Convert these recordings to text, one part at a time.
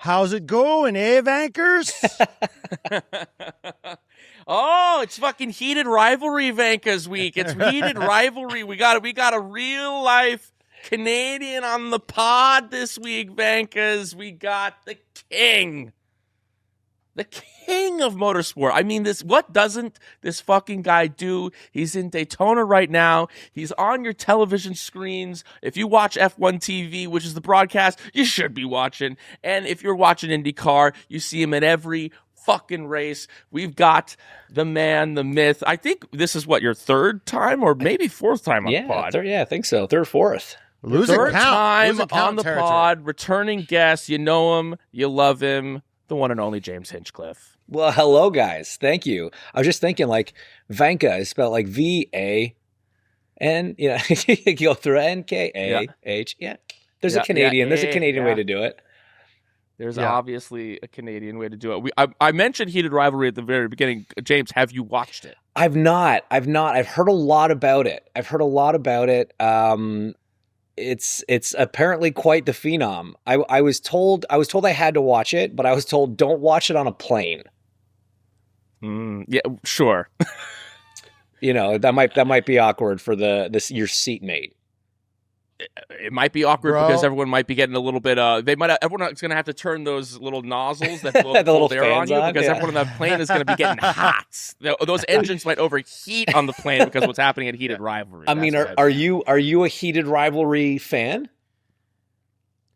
How's it going, Vankers? Oh, it's fucking heated rivalry Vanka's week. It's heated rivalry. We got a real life Canadian on the pod this week, Vankas. We got the king of motorsport. I mean, what doesn't this fucking guy do? He's in Daytona right now. He's on your television screens. If you watch F1 TV, which is the broadcast, you should be watching. And if you're watching INDYCAR, you see him at every fucking race. We've got the man, the myth. I think this is your third time or maybe fourth time on the pod. I think so. Third, fourth. Third time on the pod, returning guest. You know him, you love him, the one and only James Hinchcliffe. Well, hello, guys. Thank you. I was just thinking, Vanka is spelled like V-A, and you go through N-K-A-H. Yeah, there's a Canadian way to do it. There's obviously a Canadian way to do it. I mentioned heated rivalry at the very beginning. James, have you watched it? I've not. I've heard a lot about it. It's apparently quite the phenom. I was told I had to watch it, but I was told don't watch it on a plane. Yeah, sure. that might be awkward for your seatmate. It might be awkward because everyone might be getting a little bit. Everyone's going to have to turn those little nozzles that blow the little air on you because everyone on the plane is going to be getting hot. Those engines might overheat on the plane because what's happening at heated rivalry. I mean, are you a heated rivalry fan?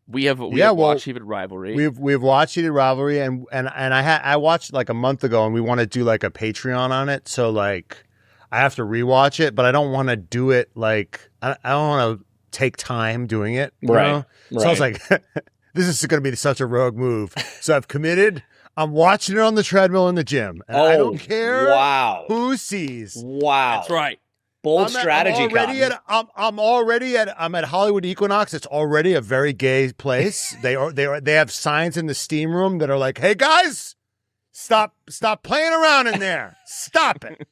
We have watched heated rivalry. We've watched heated rivalry, and I watched a month ago, and we want to do a Patreon on it. So I have to rewatch it, but I don't want to do it I don't want to take time doing it. You know? So I was like, this is going to be such a rogue move. So I've committed. I'm watching it on the treadmill in the gym. And I don't care who sees. Wow. That's right. Bold strategy. I'm at Hollywood Equinox. It's already a very gay place. They have signs in the steam room that are like, hey guys, stop playing around in there. Stop it.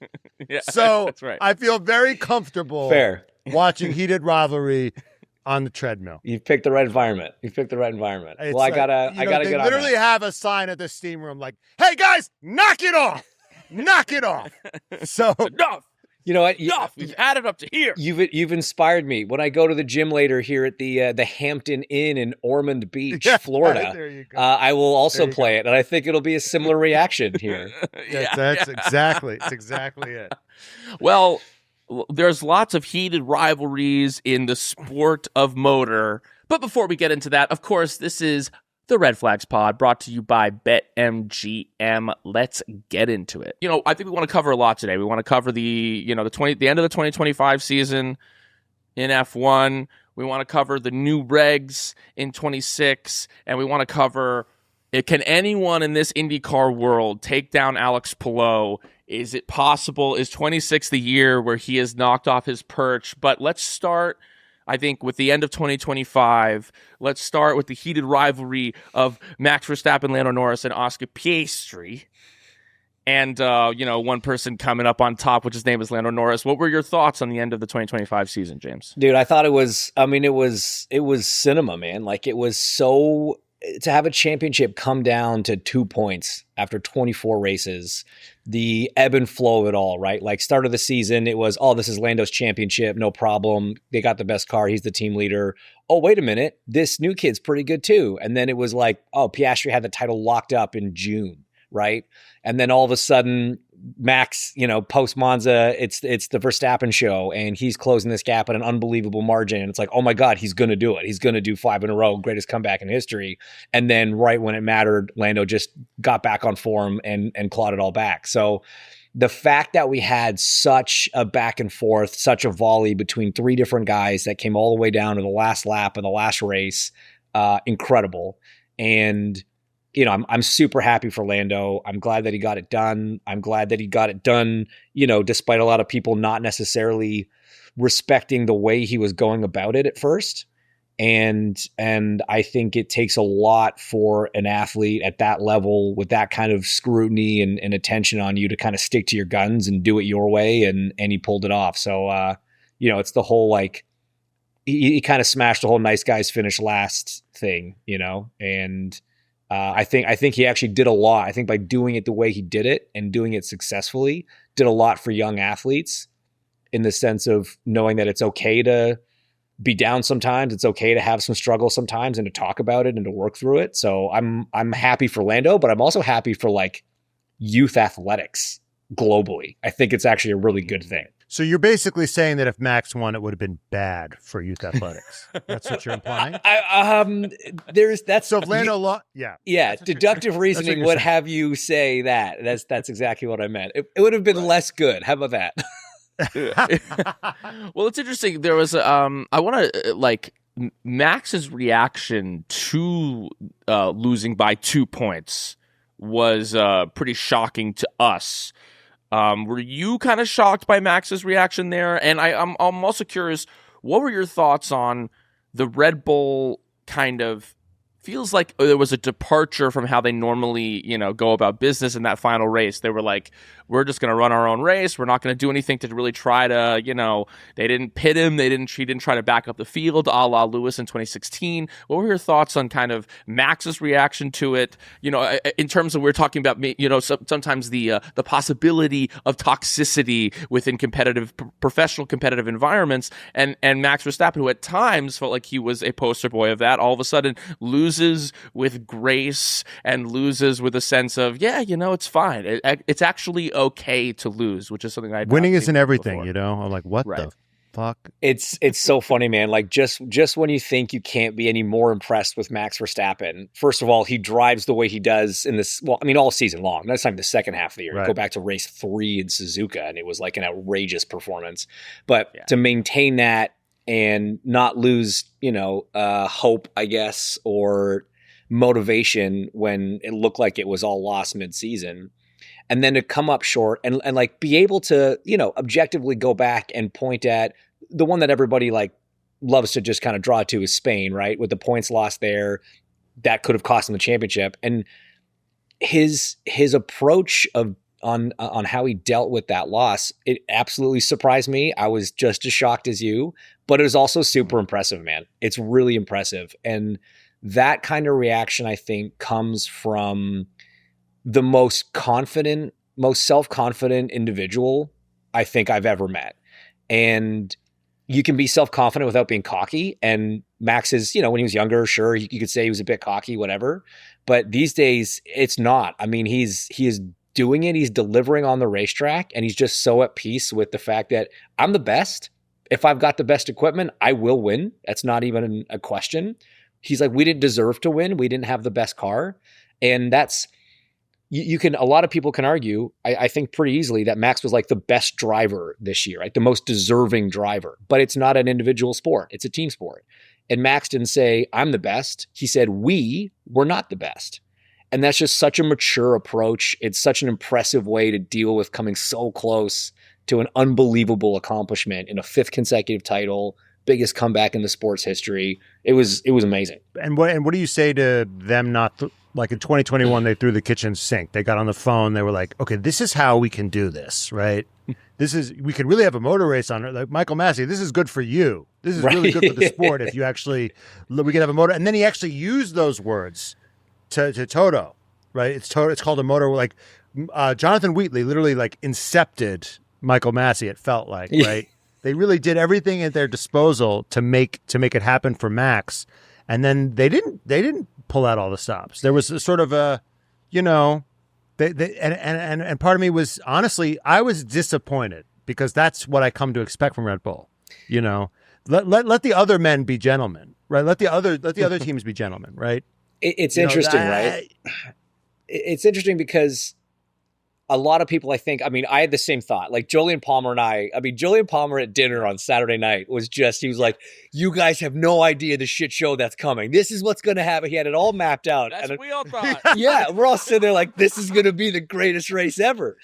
Yeah, so that's right. I feel very comfortable. Fair. Watching heated rivalry on the treadmill. You've picked the right environment. I gotta they get on literally that. have a sign at the steam room like, hey guys, knock it off. Knock it off. So enough. You know what? We've had it up to here. You've inspired me. When I go to the gym later here at the Hampton Inn in Ormond Beach, Florida, there you go. I will also play it, and I think it'll be a similar reaction here. That's exactly it. Well, there's lots of heated rivalries in the sport of motor. But before we get into that, of course, this is the Red Flags Pod, brought to you by BetMGM. Let's get into it. I think we want to cover a lot today. We want to cover the end of the 2025 season in F1. We want to cover the new regs in 26, and we want to cover, can anyone in this IndyCar world take down Alex Palou? Is it possible? Is 26 the year where he has knocked off his perch? But let's start, I think, with the end of 2025. Let's start with the heated rivalry of Max Verstappen, Lando Norris, and Oscar Piastri. And, one person coming up on top, which his name is Lando Norris. What were your thoughts on the end of the 2025 season, James? Dude, I thought it was cinema, man. It was so... To have a championship come down to 2 points after 24 races, the ebb and flow of it all, right? Start of the season, it was, this is Lando's championship, no problem. They got the best car. He's the team leader. Oh, wait a minute. This new kid's pretty good too. And then it was Piastri had the title locked up in June, right? And then all of a sudden, Max, post Monza, it's the Verstappen show, and he's closing this gap at an unbelievable margin. And it's like, oh my God, he's going to do it. He's going to do 5 in a row, greatest comeback in history. And then right when it mattered, Lando just got back on form and clawed it all back. So the fact that we had such a back and forth, such a volley between 3 different guys that came all the way down to the last lap of the last race, incredible. And I'm super happy for Lando. I'm glad that he got it done. I'm glad that he got it done, despite a lot of people not necessarily respecting the way he was going about it at first. And I think it takes a lot for an athlete at that level with that kind of scrutiny and attention on you to kind of stick to your guns and do it your way. And he pulled it off. So, it's the whole, he kind of smashed the whole nice guys finish last thing, and I think he actually did a lot. I think by doing it the way he did it and doing it successfully, did a lot for young athletes in the sense of knowing that it's okay to be down sometimes. It's okay to have some struggle sometimes and to talk about it and to work through it. So I'm happy for Lando, but I'm also happy for like youth athletics globally. I think it's actually a really good thing. So you're basically saying that if Max won, it would have been bad for youth athletics. That's what you're implying. So if Lando deductive reasoning would have you say that. That's exactly what I meant. It would have been less good. How about that? Well, it's interesting. There was I want to like Max's reaction to losing by 2 points was pretty shocking to us. Were you kind of shocked by Max's reaction there? And I'm also curious, what were your thoughts on the Red Bull kind of feels like there was a departure from how they normally, go about business in that final race. They were like, we're just going to run our own race. We're not going to do anything to really try to, they didn't pit him. She didn't try to back up the field a la Lewis in 2016. What were your thoughts on kind of Max's reaction to it? In terms of, we're talking about, sometimes the possibility of toxicity within professional competitive environments, and Max Verstappen, who at times felt like he was a poster boy of that, all of a sudden loses with grace and loses with a sense of, it's fine. It's actually okay to lose, which is something winning isn't everything, before. I'm like, what the fuck? It's so funny, man. Like just when you think you can't be any more impressed with Max Verstappen, first of all, he drives the way he does in this. Well, I mean, all season long. That's not the second half of the year. Right. Go back to race 3 in Suzuka, and it was like an outrageous performance. But to maintain that and not lose, hope, I guess, or motivation when it looked like it was all lost mid-season. And then to come up short and like be able to, objectively go back and point at the one that everybody like loves to just kind of draw to is Spain, right? With the points lost there, that could have cost him the championship. And his approach on how he dealt with that loss, it absolutely surprised me. I was just as shocked as you, but it was also super impressive, man. It's really impressive. And that kind of reaction, I think, comes from the most self-confident individual I think I've ever met. And you can be self-confident without being cocky. And Max is, when he was younger, sure, you could say he was a bit cocky, whatever. But these days, it's not. I mean, he is doing it. He's delivering on the racetrack, and he's just so at peace with the fact that I'm the best. If I've got the best equipment, I will win. That's not even a question. He's like, we didn't deserve to win. We didn't have the best car. And that's, a lot of people can argue, I think pretty easily, that Max was like the best driver this year, right? The most deserving driver, but it's not an individual sport. It's a team sport. And Max didn't say, I'm the best. He said, we were not the best. And that's just such a mature approach. It's such an impressive way to deal with coming so close to an unbelievable accomplishment in a 5th consecutive title, biggest comeback in the sport's history. It was amazing. And what do you say to them not like in 2021, they threw the kitchen sink. They got on the phone. They were like, okay, this is how we can do this, right? We could really have a motor race on it. Like Michael Massey, this is good for you. This is really good for the sport if we could have a motor. And then he actually used those words to Toto, right? It's called a motor. Like Jonathan Wheatley literally like incepted Michael Massey. It felt like, right? They really did everything at their disposal to make it happen for Max, and then they didn't pull out all the stops. There was a sort of a, and part of me was honestly, I was disappointed because that's what I come to expect from Red Bull. Let the other men be gentlemen, right? Let the other teams be gentlemen, right? It's interesting, right? It's interesting because a lot of people, I think, I had the same thought. Like Julian Palmer at dinner on Saturday night he was like, you guys have no idea the shit show that's coming. This is what's going to happen. He had it all mapped out. That's what we all thought. Yeah, we're all sitting there like, this is going to be the greatest race ever.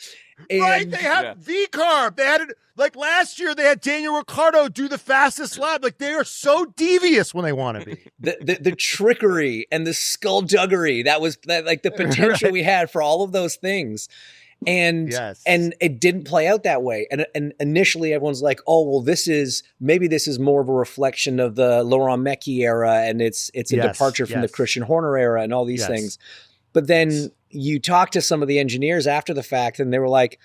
And, right, they have V-Carb. They had it, like last year, they had Daniel Ricciardo do the fastest lap. Like they are so devious when they want to be. The trickery and the skullduggery, that was like the potential we had for all of those things. And Yes. and it didn't play out that way. And initially everyone's like, oh, well, this is more of a reflection of the Laurent Mecchi era, and it's a departure from the Christian Horner era and all these things. But then you talk to some of the engineers after the fact, and they were like,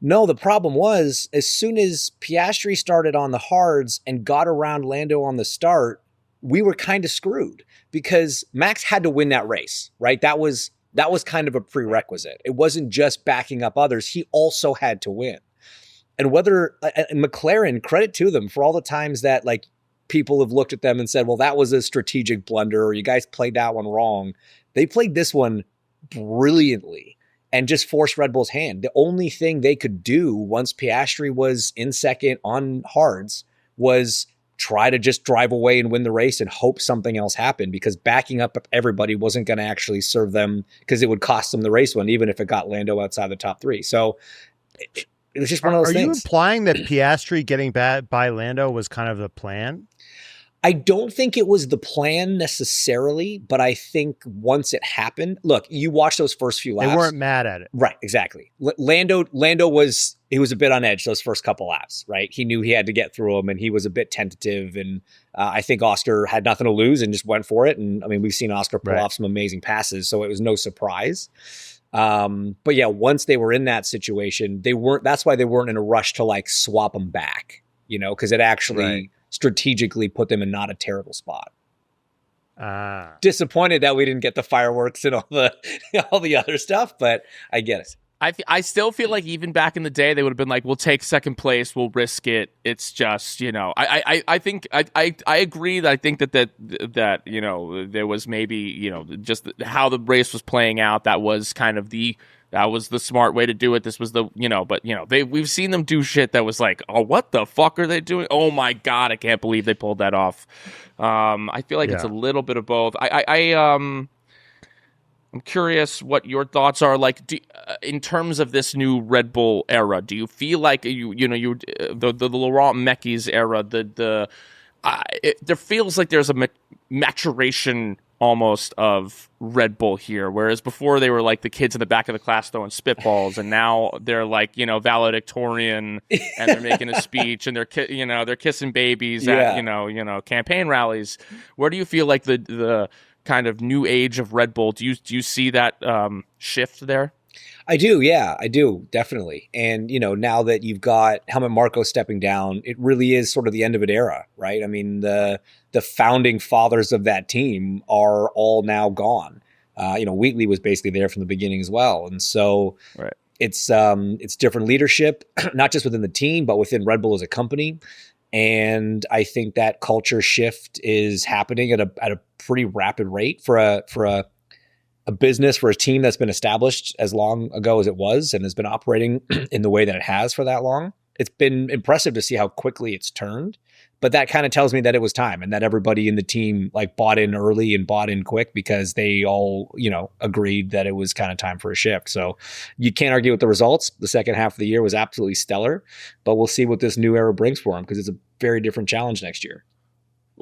no, the problem was as soon as Piastri started on the hards and got around Lando on the start, we were kind of screwed because Max had to win that race, right? That was kind of a prerequisite. It wasn't just backing up others. He also had to win. And McLaren, credit to them for all the times that like people have looked at them and said, well, that was a strategic blunder, or you guys played that one wrong. They played this one brilliantly and just forced Red Bull's hand. The only thing they could do once Piastri was in second on hards was try to just drive away and win the race and hope something else happened, because backing up everybody wasn't going to actually serve them, because it would cost them the race win, even if it got Lando outside the top three. So it was just one of those things. Are you implying that Piastri getting by Lando was kind of the plan? I don't think it was the plan necessarily, but I think once it happened, look, you watch those first few laps. They weren't mad at it. Right, exactly. Lando was a bit on edge those first couple laps, right? He knew he had to get through them, and he was a bit tentative, and I think Oscar had nothing to lose and just went for it. And I mean, we've seen Oscar pull off some amazing passes, so it was no surprise. But yeah, once they were in that situation, that's why they weren't in a rush to like swap them back, because it actually strategically put them in not a terrible spot. Disappointed that we didn't get the fireworks and all the other stuff, but I get it. I still feel like even back in the day, they would have been like, we'll take second place, we'll risk it. It's just, I think I agree that I think that there was maybe, just how the race was playing out. That was kind of that was the smart way to do it. This was we've seen them do shit that was like, oh, what the fuck are they doing? Oh my God, I can't believe they pulled that off. I feel like it's a little bit of both. I'm curious what your thoughts are, like, in terms of this new Red Bull era. Do you feel like the Laurent Mecchi's era, there feels like there's a maturation almost of Red Bull here, whereas before they were like the kids in the back of the class throwing spitballs, and now they're like valedictorian, and they're making a speech, and they're kissing babies at campaign rallies. Where do you feel like the kind of new age of Red Bull? Do you see that shift there? I do, yeah, I do, definitely. And, now that you've got Helmut Marko stepping down, it really is sort of the end of an era, right? I mean, the founding fathers of that team are all now gone. Wheatley was basically there from the beginning as well. And so it's different leadership, not just within the team, but within Red Bull as a company. And I think that culture shift is happening at a pretty rapid rate for a business, for a team that's been established as long ago as it was and has been operating in the way that it has for that long. It's been impressive to see how quickly it's turned, but that kind of tells me that it was time, and that everybody in the team like bought in early and bought in quick, because they all, agreed that it was kind of time for a shift. So you can't argue with the results. The second half of the year was absolutely stellar, but we'll see what this new era brings for them, because it's a very different challenge next year.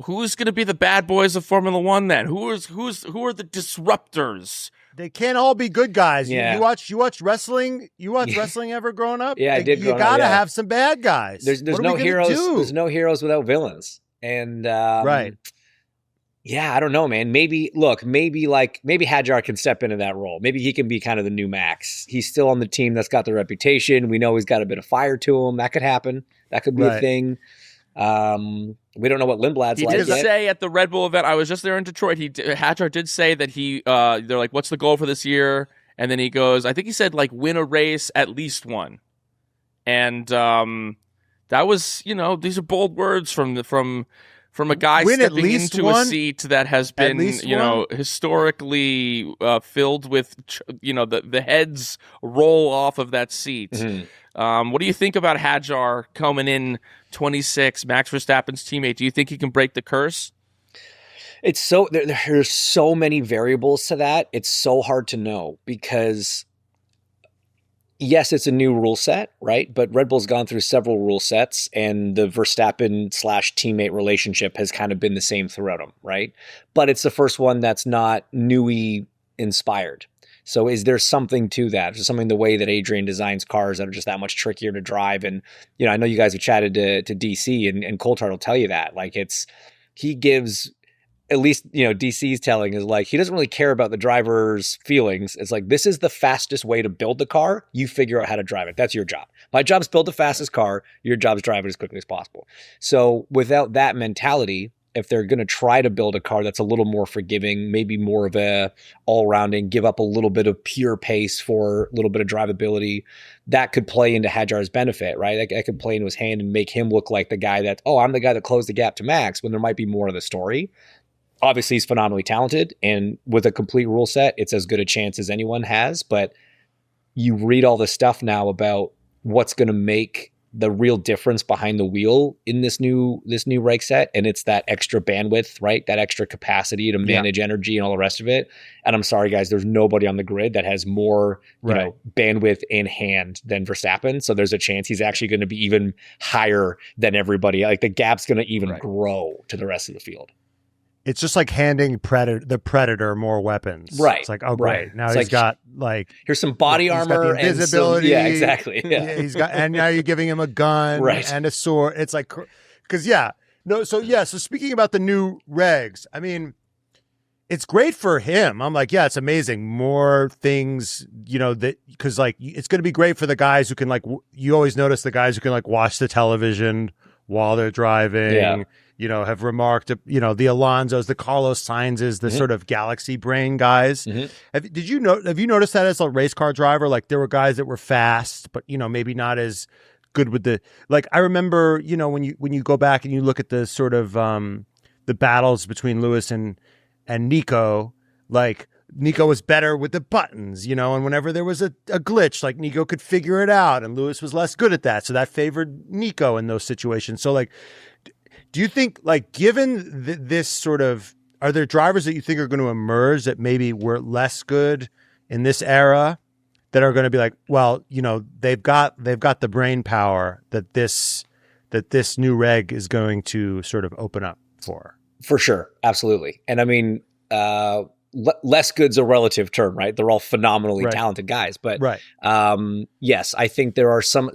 Who's going to be the bad boys of Formula One then? Who are the disruptors? They can't all be good guys. Yeah. You watch wrestling? You watch wrestling ever growing up? Yeah, I did. You got to have some bad guys. There's no heroes. There's no heroes without villains. And right. Yeah, I don't know, man. Maybe Hadjar can step into that role. Maybe he can be kind of the new Max. He's still on the team that's got the reputation. We know he's got a bit of fire to him. That could happen. That could be a thing. We don't know what Lindblad's like yet. He did say at the Red Bull event, I was just there in Detroit, Hadjar did say that they're like, what's the goal for this year? And then he goes, I think he said like win a race, at least one. And that was, these are bold words from a guy stepping into a seat that has been, historically filled with, the heads roll off of that seat. Mm-hmm. What do you think about Hadjar coming in 26, Max Verstappen's teammate? Do you think he can break the curse? It's so there's so many variables to that. It's so hard to know, because yes, it's a new rule set, right? But Red Bull's gone through several rule sets, and the Verstappen/teammate relationship has kind of been the same throughout them, right? But it's the first one that's not newy inspired. So is there something to that? Is there something the way that Adrian designs cars that are just that much trickier to drive? And, I know you guys have chatted to DC and Coulthard will tell you that. Like he gives, at least, DC's telling is like, he doesn't really care about the driver's feelings. It's like, this is the fastest way to build the car. You figure out how to drive it. That's your job. My job is build the fastest car. Your job is drive it as quickly as possible. So without that mentality, if they're going to try to build a car that's a little more forgiving, maybe more of a all-rounding, give up a little bit of pure pace for a little bit of drivability, that could play into Hadjar's benefit, right? That could play into his hand and make him look like the guy that, I'm the guy that closed the gap to Max, when there might be more of the story. Obviously, he's phenomenally talented, and with a complete rule set, it's as good a chance as anyone has. But you read all this stuff now about what's going to make the real difference behind the wheel in this new reg set, and it's that extra bandwidth, right? That extra capacity to manage energy and all the rest of it. And I'm sorry, guys, there's nobody on the grid that has more bandwidth in hand than Verstappen. So there's a chance he's actually going to be even higher than everybody. Like the gap's going to even grow to the rest of the field. It's just like handing the Predator more weapons. Right. It's like, oh, great. Now he's got like... Here's some body armor. He's got the invisibility. And exactly. Yeah. He's got, and now you're giving him a gun and a sword. It's like... Because, so speaking about the new regs, I mean, it's great for him. I'm like, yeah, it's amazing. More things, that... Because, like, it's going to be great for the guys who can, like... You always notice the guys who can, like, watch the television while they're driving. Yeah. Have remarked, the Alonsos, the Carlos Sainzes, the sort of galaxy brain guys. Mm-hmm. Have you noticed that as a race car driver? Like there were guys that were fast, but maybe not as good with the, like, I remember, when you go back and you look at the sort of the battles between Lewis and Nico, like Nico was better with the buttons, and whenever there was a glitch, like Nico could figure it out and Lewis was less good at that. So that favored Nico in those situations. So like, do you think, like, given this sort of, are there drivers that you think are going to emerge that maybe were less good in this era that are going to be like, well, they've got the brain power that this new reg is going to sort of open up for? For sure, absolutely. And I mean, less good's a relative term, right? They're all phenomenally talented guys, but yes, I think there are some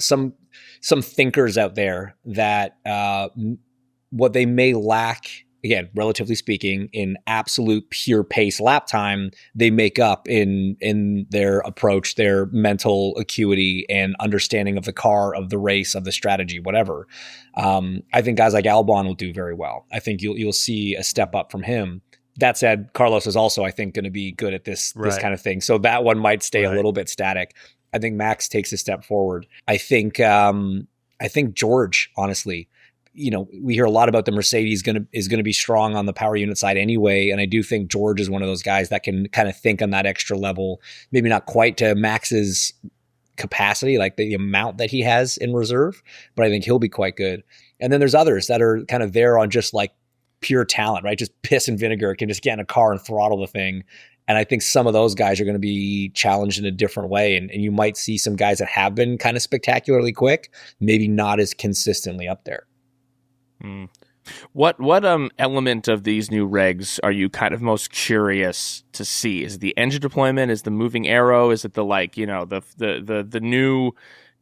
thinkers out there that what they may lack, again, relatively speaking, in absolute pure pace lap time, they make up in their approach, their mental acuity and understanding of the car, of the race, of the strategy, whatever. I think guys like Albon will do very well. I think you'll see a step up from him. That said, Carlos is also, I think, going to be good at this kind of thing. So that one might stay a little bit static. I think Max takes a step forward. I think George, honestly, we hear a lot about the Mercedes is going to be strong on the power unit side anyway. And I do think George is one of those guys that can kind of think on that extra level, maybe not quite to Max's capacity, like the amount that he has in reserve, but I think he'll be quite good. And then there's others that are kind of there on just like pure talent, right? Just piss and vinegar, can just get in a car and throttle the thing. And I think some of those guys are going to be challenged in a different way. And you might see some guys that have been kind of spectacularly quick, maybe not as consistently up there. What element of these new regs are you kind of most curious to see? Is it the engine deployment? Is the moving arrow? Is it the the new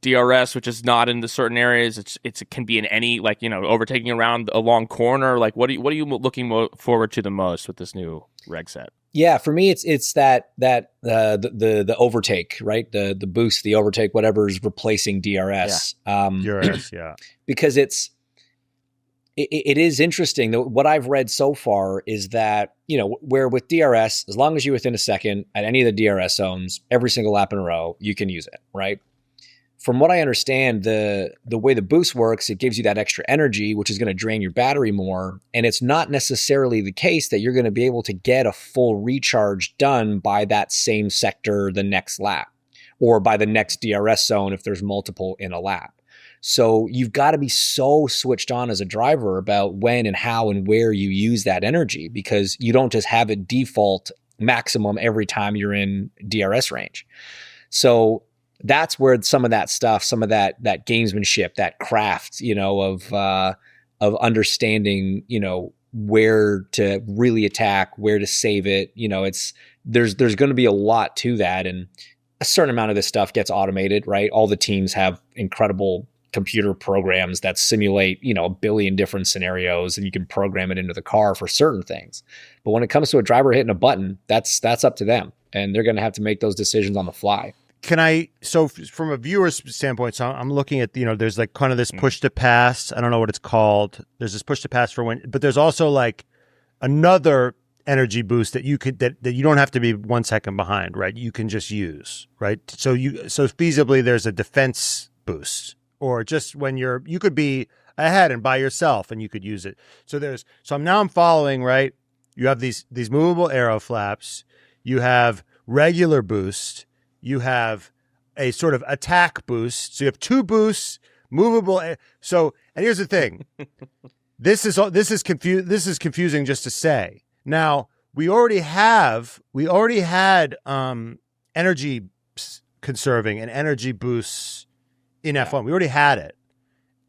DRS, which is not in the certain areas? It can be in any, like, overtaking around a long corner. Like, what are you looking forward to the most with this new reg set? Yeah, for me, it's that the overtake, right? The boost, the overtake, whatever is replacing DRS. DRS, yeah. Because it is interesting. What I've read so far is that, where with DRS, as long as you're within a second at any of the DRS zones, every single lap in a row, you can use it, right? From what I understand, the way the boost works, it gives you that extra energy, which is going to drain your battery more. And it's not necessarily the case that you're going to be able to get a full recharge done by that same sector the next lap, or by the next DRS zone if there's multiple in a lap. So you've got to be so switched on as a driver about when and how and where you use that energy, because you don't just have it default maximum every time you're in DRS range. So that's where some of that stuff, some of that gamesmanship, that craft, of understanding, where to really attack, where to save it. there's going to be a lot to that. And a certain amount of this stuff gets automated, right? All the teams have incredible computer programs that simulate, a billion different scenarios, and you can program it into the car for certain things. But when it comes to a driver hitting a button, that's up to them, and they're going to have to make those decisions on the fly. So from a viewer's standpoint, so I'm looking at, there's like kind of this push to pass. I don't know what it's called. There's this push to pass for when, but there's also like another energy boost that you could, that you don't have to be 1 second behind, right? You can just use, right? So feasibly there's a defense boost, or just when you could be ahead and by yourself and you could use it. So I'm following, right? You have these movable aero flaps, you have regular boost, you have a sort of attack boost. So you have 2 boosts, movable. So, and here's the thing. This is confusing just to say. Now, we already had energy conserving and energy boosts in F1. We already had it.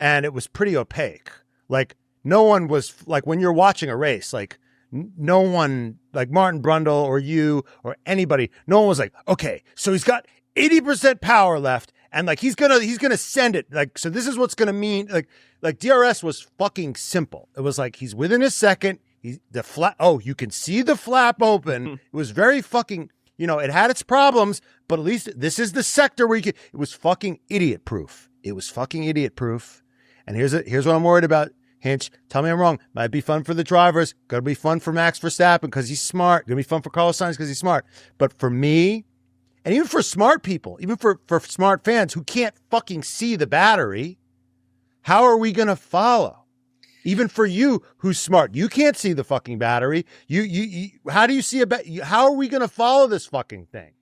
And it was pretty opaque. Like, no one was, like, when you're watching a race, like, no one, like Martin Brundle or you or anybody, no one was like, okay, so he's got 80% power left, and like he's gonna send it. Like, so this is what's gonna mean. Like DRS was fucking simple. It was like he's within a second. You can see the flap open. It was very fucking, it had its problems, but at least this is the sector where it was fucking idiot proof. It was fucking idiot proof. And here's what I'm worried about. Hinch, tell me I'm wrong. Might be fun for the drivers. Gonna be fun for Max Verstappen because he's smart. Gonna be fun for Carlos Sainz because he's smart. But for me, and even for smart people, even for smart fans who can't fucking see the battery, how are we gonna follow? Even for you who's smart, you can't see the fucking battery. You how do you see how are we gonna follow this fucking thing?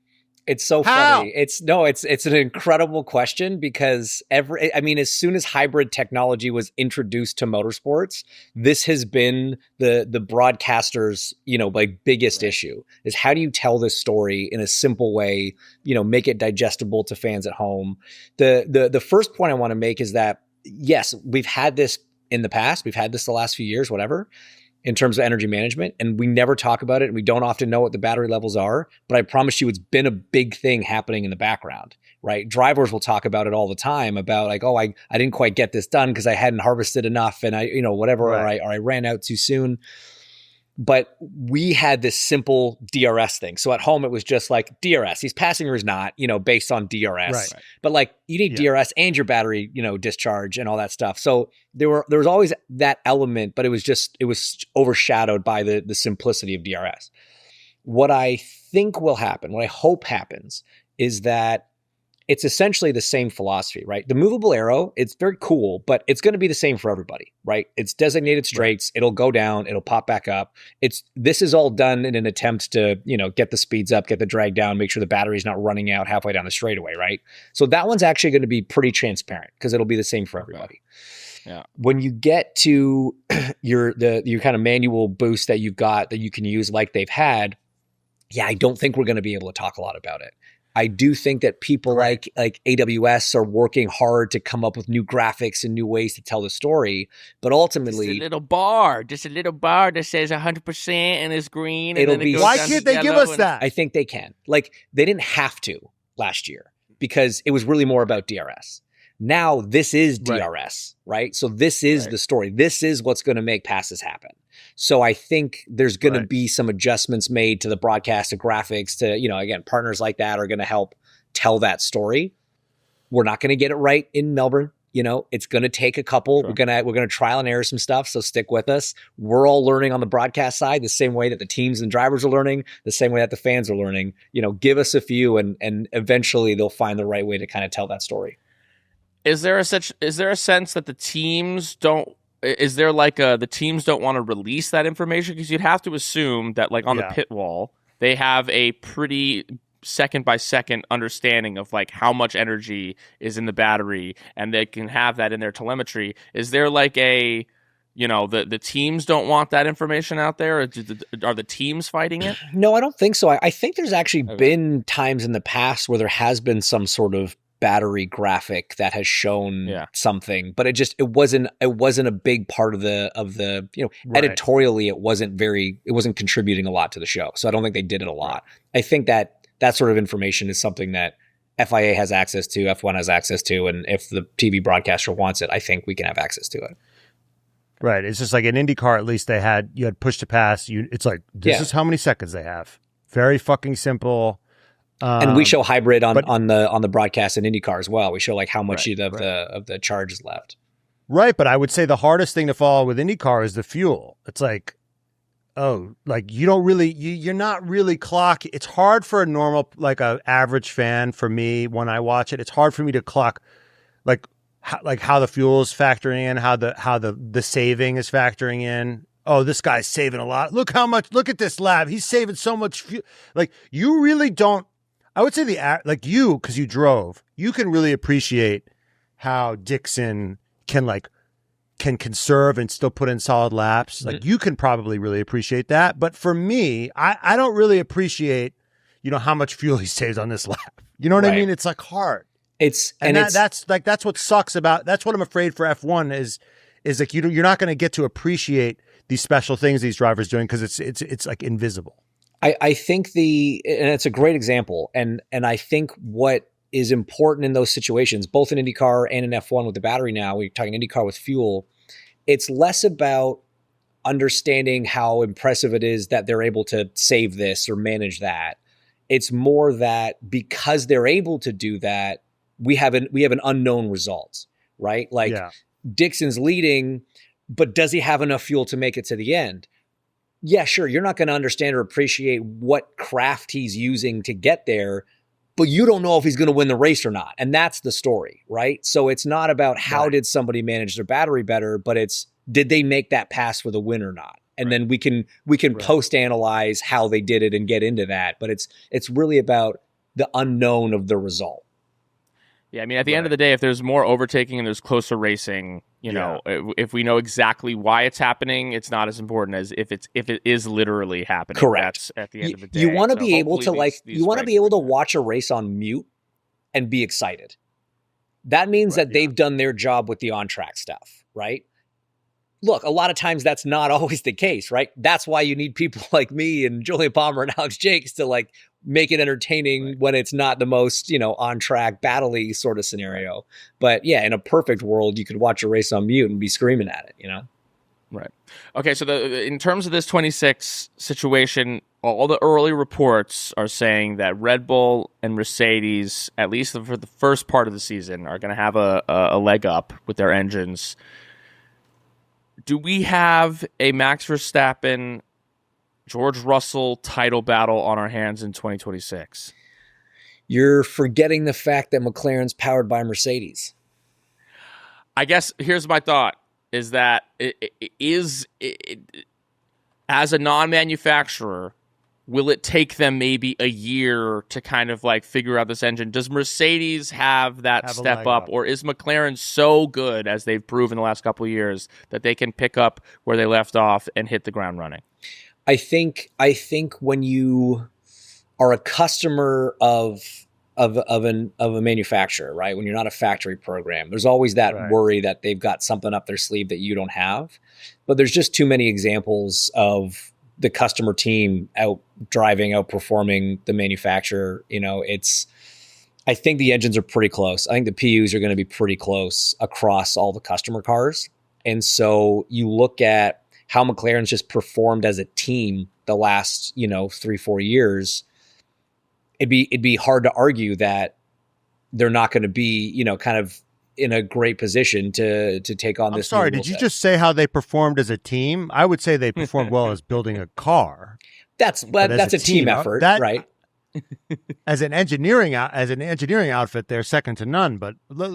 It's so funny. It's an incredible question, because as soon as hybrid technology was introduced to motorsports, this has been the broadcasters, biggest issue is how do you tell this story in a simple way, make it digestible to fans at home. The first point I want to make is that, yes, we've had this in the past. We've had this the last few years, whatever, in terms of energy management, and we never talk about it, and we don't often know what the battery levels are, but I promise you it's been a big thing happening in the background, right? Drivers will talk about it all the time about like, oh, I didn't quite get this done because I hadn't harvested enough, and whatever, right. or I ran out too soon. But we had this simple DRS thing. So at home, it was just like DRS. He's passing or he's not, based on DRS. Right. But like you need DRS and your battery, discharge and all that stuff. So there was always that element, but it was overshadowed by the simplicity of DRS. What I think will happen, what I hope happens, is that it's essentially the same philosophy, right? The movable arrow, it's very cool, but it's going to be the same for everybody, right? It's designated straights. Right. It'll go down. It'll pop back up. This is all done in an attempt to, get the speeds up, get the drag down, make sure the battery's not running out halfway down the straightaway, right? So that one's actually going to be pretty transparent because it'll be the same for everybody. Yeah. When you get to your kind of manual boost that you've got that you can use like they've had, I don't think we're going to be able to talk a lot about it. I do think that people like AWS are working hard to come up with new graphics and new ways to tell the story. But ultimately, just a little bar that says 100% and is green. It'll and then be. It goes why down can't to they give yellow us that? I think they can. Like, they didn't have to last year because it was really more about DRS. Now this is DRS, right? So this is the story. This is what's going to make passes happen. So I think there's going to be some adjustments made to the broadcast, to graphics, to, again, partners like that are going to help tell that story. We're not going to get it right in Melbourne. It's going to take a couple. Sure. We're going to trial and error some stuff. So stick with us. We're all learning on the broadcast side, the same way that the teams and drivers are learning, the same way that the fans are learning. Give us a few and eventually they'll find the right way to kind of tell that story. Is there a sense that the teams don't? Is there like the teams don't want to release that information? Because you'd have to assume that, like, on the pit wall, they have a pretty second by second understanding of like how much energy is in the battery, and they can have that in their telemetry. Is there like the teams don't want that information out there? Or are the teams fighting it? No, I don't think so. I think there's actually been times in the past where there has been some sort of battery graphic that has shown something, but it wasn't a big part of the editorially it wasn't contributing a lot to the show. So I don't think they did it a lot. I think that sort of information is something that FIA has access to, F1 has access to, and if the TV broadcaster wants it, I think we can have access to it. Right. It's just like in IndyCar, at least you had push to pass. It's like, this is how many seconds they have. Very fucking simple. And we show hybrid on the broadcast in IndyCar as well. We show like how much of the charge is left. Right, but I would say the hardest thing to follow with IndyCar is the fuel. It's like, you don't really, you're not really clock. It's hard for a normal, like a average fan for me when I watch it. It's hard for me to clock, how the fuel is factoring in, how the saving is factoring in. Oh, this guy's saving a lot. Look at this lap. He's saving so much fuel. Like, you really don't. I would say because you drove, you can really appreciate how Dixon can conserve and still put in solid laps. Like, you can probably really appreciate that. But for me, I don't really appreciate, how much fuel he saves on this lap. You know what I mean? It's like hard. That's what sucks about, that's what I'm afraid for F1 is like, you're not going to get to appreciate these special things these drivers doing because it's like invisible. I think and it's a great example. And I think what is important in those situations, both in IndyCar and in F1 with the battery now, we're talking IndyCar with fuel, it's less about understanding how impressive it is that they're able to save this or manage that. It's more that because they're able to do that, we have an unknown result, right? Dixon's leading, but does he have enough fuel to make it to the end? Yeah, sure. You're not going to understand or appreciate what craft he's using to get there, but you don't know if he's going to win the race or not. And that's the story, right? So it's not about how did somebody manage their battery better, but it's did they make that pass for the win or not? And then we can post-analyze how they did it and get into that. But it's really about the unknown of the result. Yeah, I mean, at the end of the day, if there's more overtaking and there's closer racing, if we know exactly why it's happening, it's not as important as if it is literally happening. Correct. That's at the end of the day. You want to be able to watch a race on mute and be excited. That means that they've done their job with the on-track stuff, right? Look, a lot of times that's not always the case, right? That's why you need people like me and Julian Palmer and Alex Jakes to make it entertaining when it's not the most, on-track battle-y sort of scenario. But yeah, in a perfect world, you could watch a race on mute and be screaming at it, Right. Okay, so in terms of this 26 situation, all the early reports are saying that Red Bull and Mercedes, at least for the first part of the season, are going to have a leg up with their engines. Do we have a Max Verstappen, George Russell title battle on our hands in 2026? You're forgetting the fact that McLaren's powered by Mercedes. I guess here's my thought, is that as a non-manufacturer, will it take them maybe a year to kind of figure out this engine? Does Mercedes have that step up, or is McLaren so good, as they've proven the last couple of years, that they can pick up where they left off and hit the ground running? I think when you are a customer of a manufacturer, right? When you're not a factory program, there's always that worry that they've got something up their sleeve that you don't have. But there's just too many examples of the customer team outperforming the manufacturer. I think the engines are pretty close. I think the PUs are going to be pretty close across all the customer cars. And so you look at how McLaren's just performed as a team the last, 3-4 years. It'd be hard to argue that they're not going to be, kind of in a great position to take on this. I'm sorry, did you just say how they performed as a team? I would say they performed well as building a car. That's a team effort, right? As an engineering outfit, they're second to none. But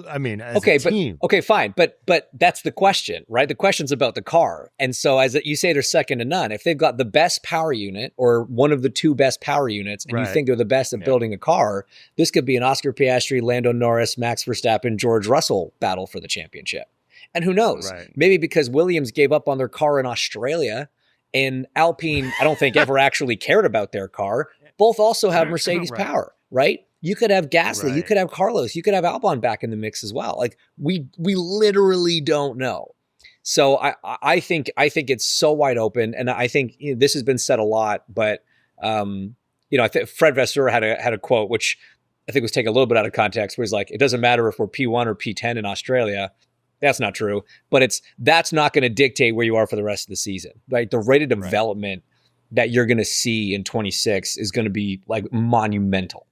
I mean, as a team. Okay, fine. But that's the question, right? The question's about the car. And so you say they're second to none. If they've got the best power unit or one of the two best power units, and you think they're the best at building a car, this could be an Oscar Piastri, Lando Norris, Max Verstappen, George Russell battle for the championship. And who knows? Right. Maybe because Williams gave up on their car in Australia, and Alpine, I don't think ever actually cared about their car. Both also have Mercedes power, right? You could have Gasly, Right. you could have Carlos, you could have Albon back in the mix as well. Like we literally don't know. So I think it's so wide open, and I think this has been said a lot, but I think Fred Vasseur had a quote which I think was taken a little bit out of context, where he's like, it doesn't matter if we're P1 or P10 in Australia. That's not true, but that's not going to dictate where you are for the rest of the season, right? The rate of development that you're going to see in 26 is going to be like monumental.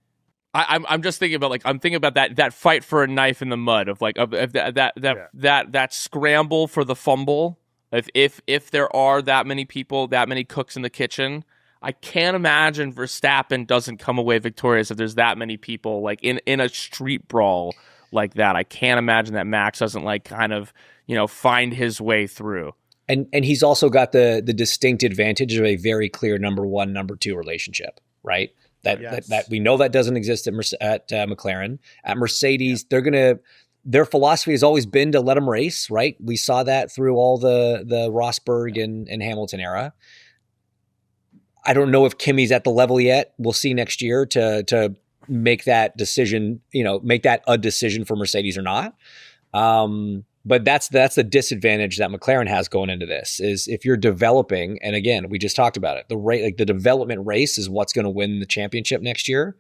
I'm just thinking about that fight for a knife in the mud of that scramble for the fumble. If there are that many people, that many cooks in the kitchen, I can't imagine Verstappen doesn't come away victorious if there's that many people like in a street brawl like that. I can't imagine that Max doesn't find his way through. And he's also got the distinct advantage of a very clear number one, number two relationship, right? That we know that doesn't exist at McLaren. At Mercedes, their philosophy has always been to let them race, right? We saw that through all the Rosberg and Hamilton era. I don't know if Kimi's at the level yet. We'll see next year to make that decision, make that a decision for Mercedes or not. But that's the disadvantage that McLaren has going into this is if you're developing, and again, we just talked about it, the development race is what's going to win the championship next year.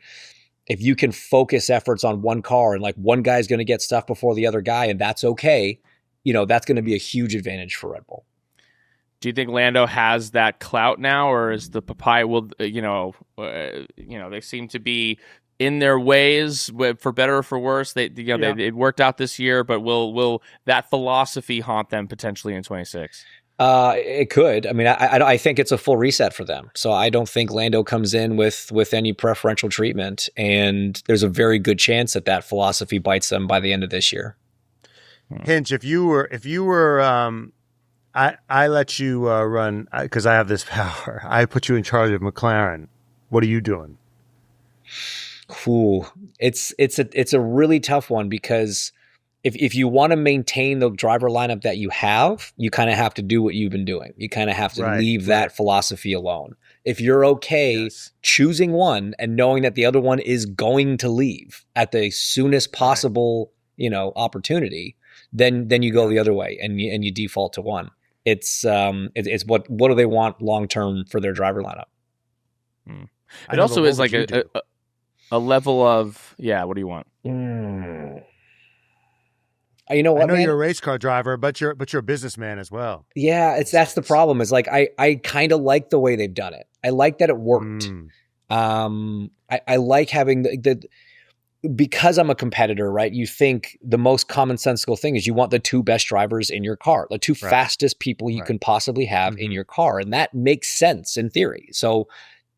If you can focus efforts on one car and like one guy's going to get stuff before the other guy, and that's okay, that's going to be a huge advantage for Red Bull. Do you think Lando has that clout now, or is the papaya they seem to be in their ways, for better or for worse? It worked out this year, but will that philosophy haunt them potentially in 26? It could. I mean, I think it's a full reset for them. So I don't think Lando comes in with any preferential treatment, and there's a very good chance that philosophy bites them by the end of this year. Hinch, if you were I let you run because I have this power. I put you in charge of McLaren. What are you doing? Ooh, it's a really tough one because if you want to maintain the driver lineup that you have, you kind of have to do what you've been doing. You kind of have to leave that philosophy alone. If you're okay choosing one and knowing that the other one is going to leave at the soonest possible, opportunity, then you go the other way and you default to one. It's what do they want long term for their driver lineup? It also is like a level of what do you want? You know what? I know you're a race car driver, but you're a businessman as well. Yeah, that's the problem. Is like I kind of like the way they've done it. I like that it worked. I like having because I'm a competitor, right? You think the most commonsensical thing is you want the two best drivers in your car, the two fastest people you can possibly have in your car. And that makes sense in theory. So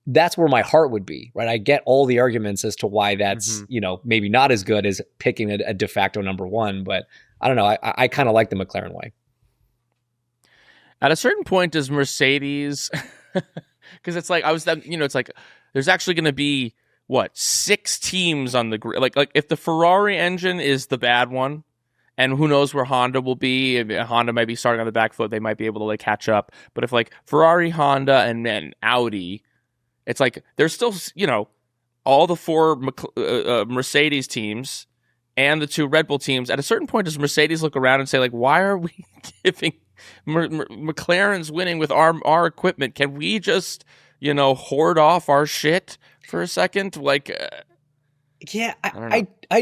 that's where my heart would be, right? I get all the arguments as to why that's, maybe not as good as picking a de facto number one, but I don't know. I kind of like the McLaren way. At a certain point, does Mercedes, because it's like, it's like, there's actually going to be, 6 teams on the grid? Like if the Ferrari engine is the bad one, and who knows where Honda will be? Honda might be starting on the back foot. They might be able to catch up. But if Ferrari, Honda, and Audi, it's like there's still all the 4 Mercedes teams and the 2 Red Bull teams. At a certain point, does Mercedes look around and say why are we giving McLaren's winning with our equipment? Can we just hoard off our shit for a second? I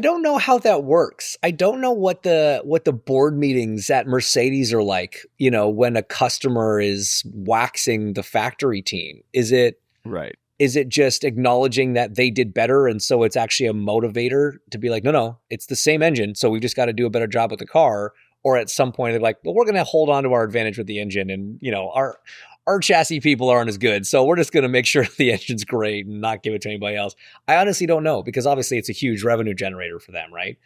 don't know how that works. I don't know what the board meetings at Mercedes are like, when a customer is waxing the factory team. Is it just acknowledging that they did better and so it's actually a motivator to be like, no, it's the same engine, so we've just got to do a better job with the car? Or at some point they're like, well, we're going to hold on to our advantage with the engine, and our chassis people aren't as good, so we're just going to make sure the engine's great and not give it to anybody else. I honestly don't know, because obviously it's a huge revenue generator for them, right?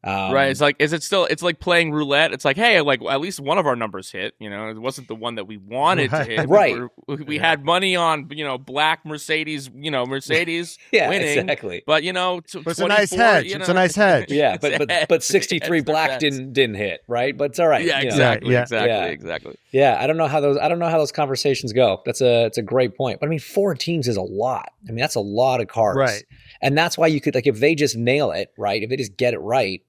Right. It's like, it's like playing roulette. It's like, hey, at least one of our numbers hit. It wasn't the one that we wanted to hit. Right. We had money on, black Mercedes, Mercedes winning. Exactly. But, it's a nice hedge. It's a nice hedge. Yeah. But 63 black didn't hit. Right. But it's all right. Yeah, exactly. Exactly. Yeah. I don't know how those conversations go. It's a great point. But 4 teams is a lot. That's a lot of cars. Right. And that's why you could, like, if they just nail it, right? If they just get it right,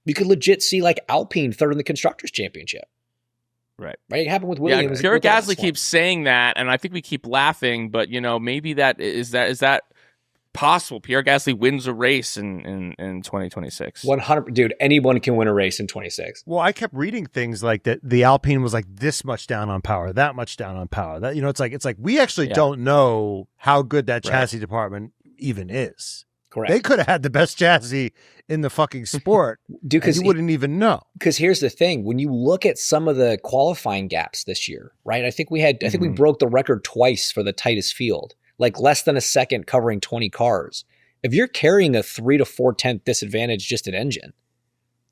you could legit see like Alpine third in the Constructors Championship. Right. It happened with Williams. Pierre Gasly keeps saying that, and I think we keep laughing, but maybe that is possible. Pierre Gasly wins a race in 2026. 100, dude. Anyone can win a race in 26. Well, I kept reading things like that. The Alpine was like this much down on power, that much down on power. That it's like we actually don't know how good that chassis department even is. Correct. They could have had the best chassis in the fucking sport, dude. Because you wouldn't even know. Because here's the thing: when you look at some of the qualifying gaps this year, right? I think we broke the record twice for the tightest field. Like less than a second covering 20 cars. If you're carrying a 3 to 4/10 disadvantage just an engine,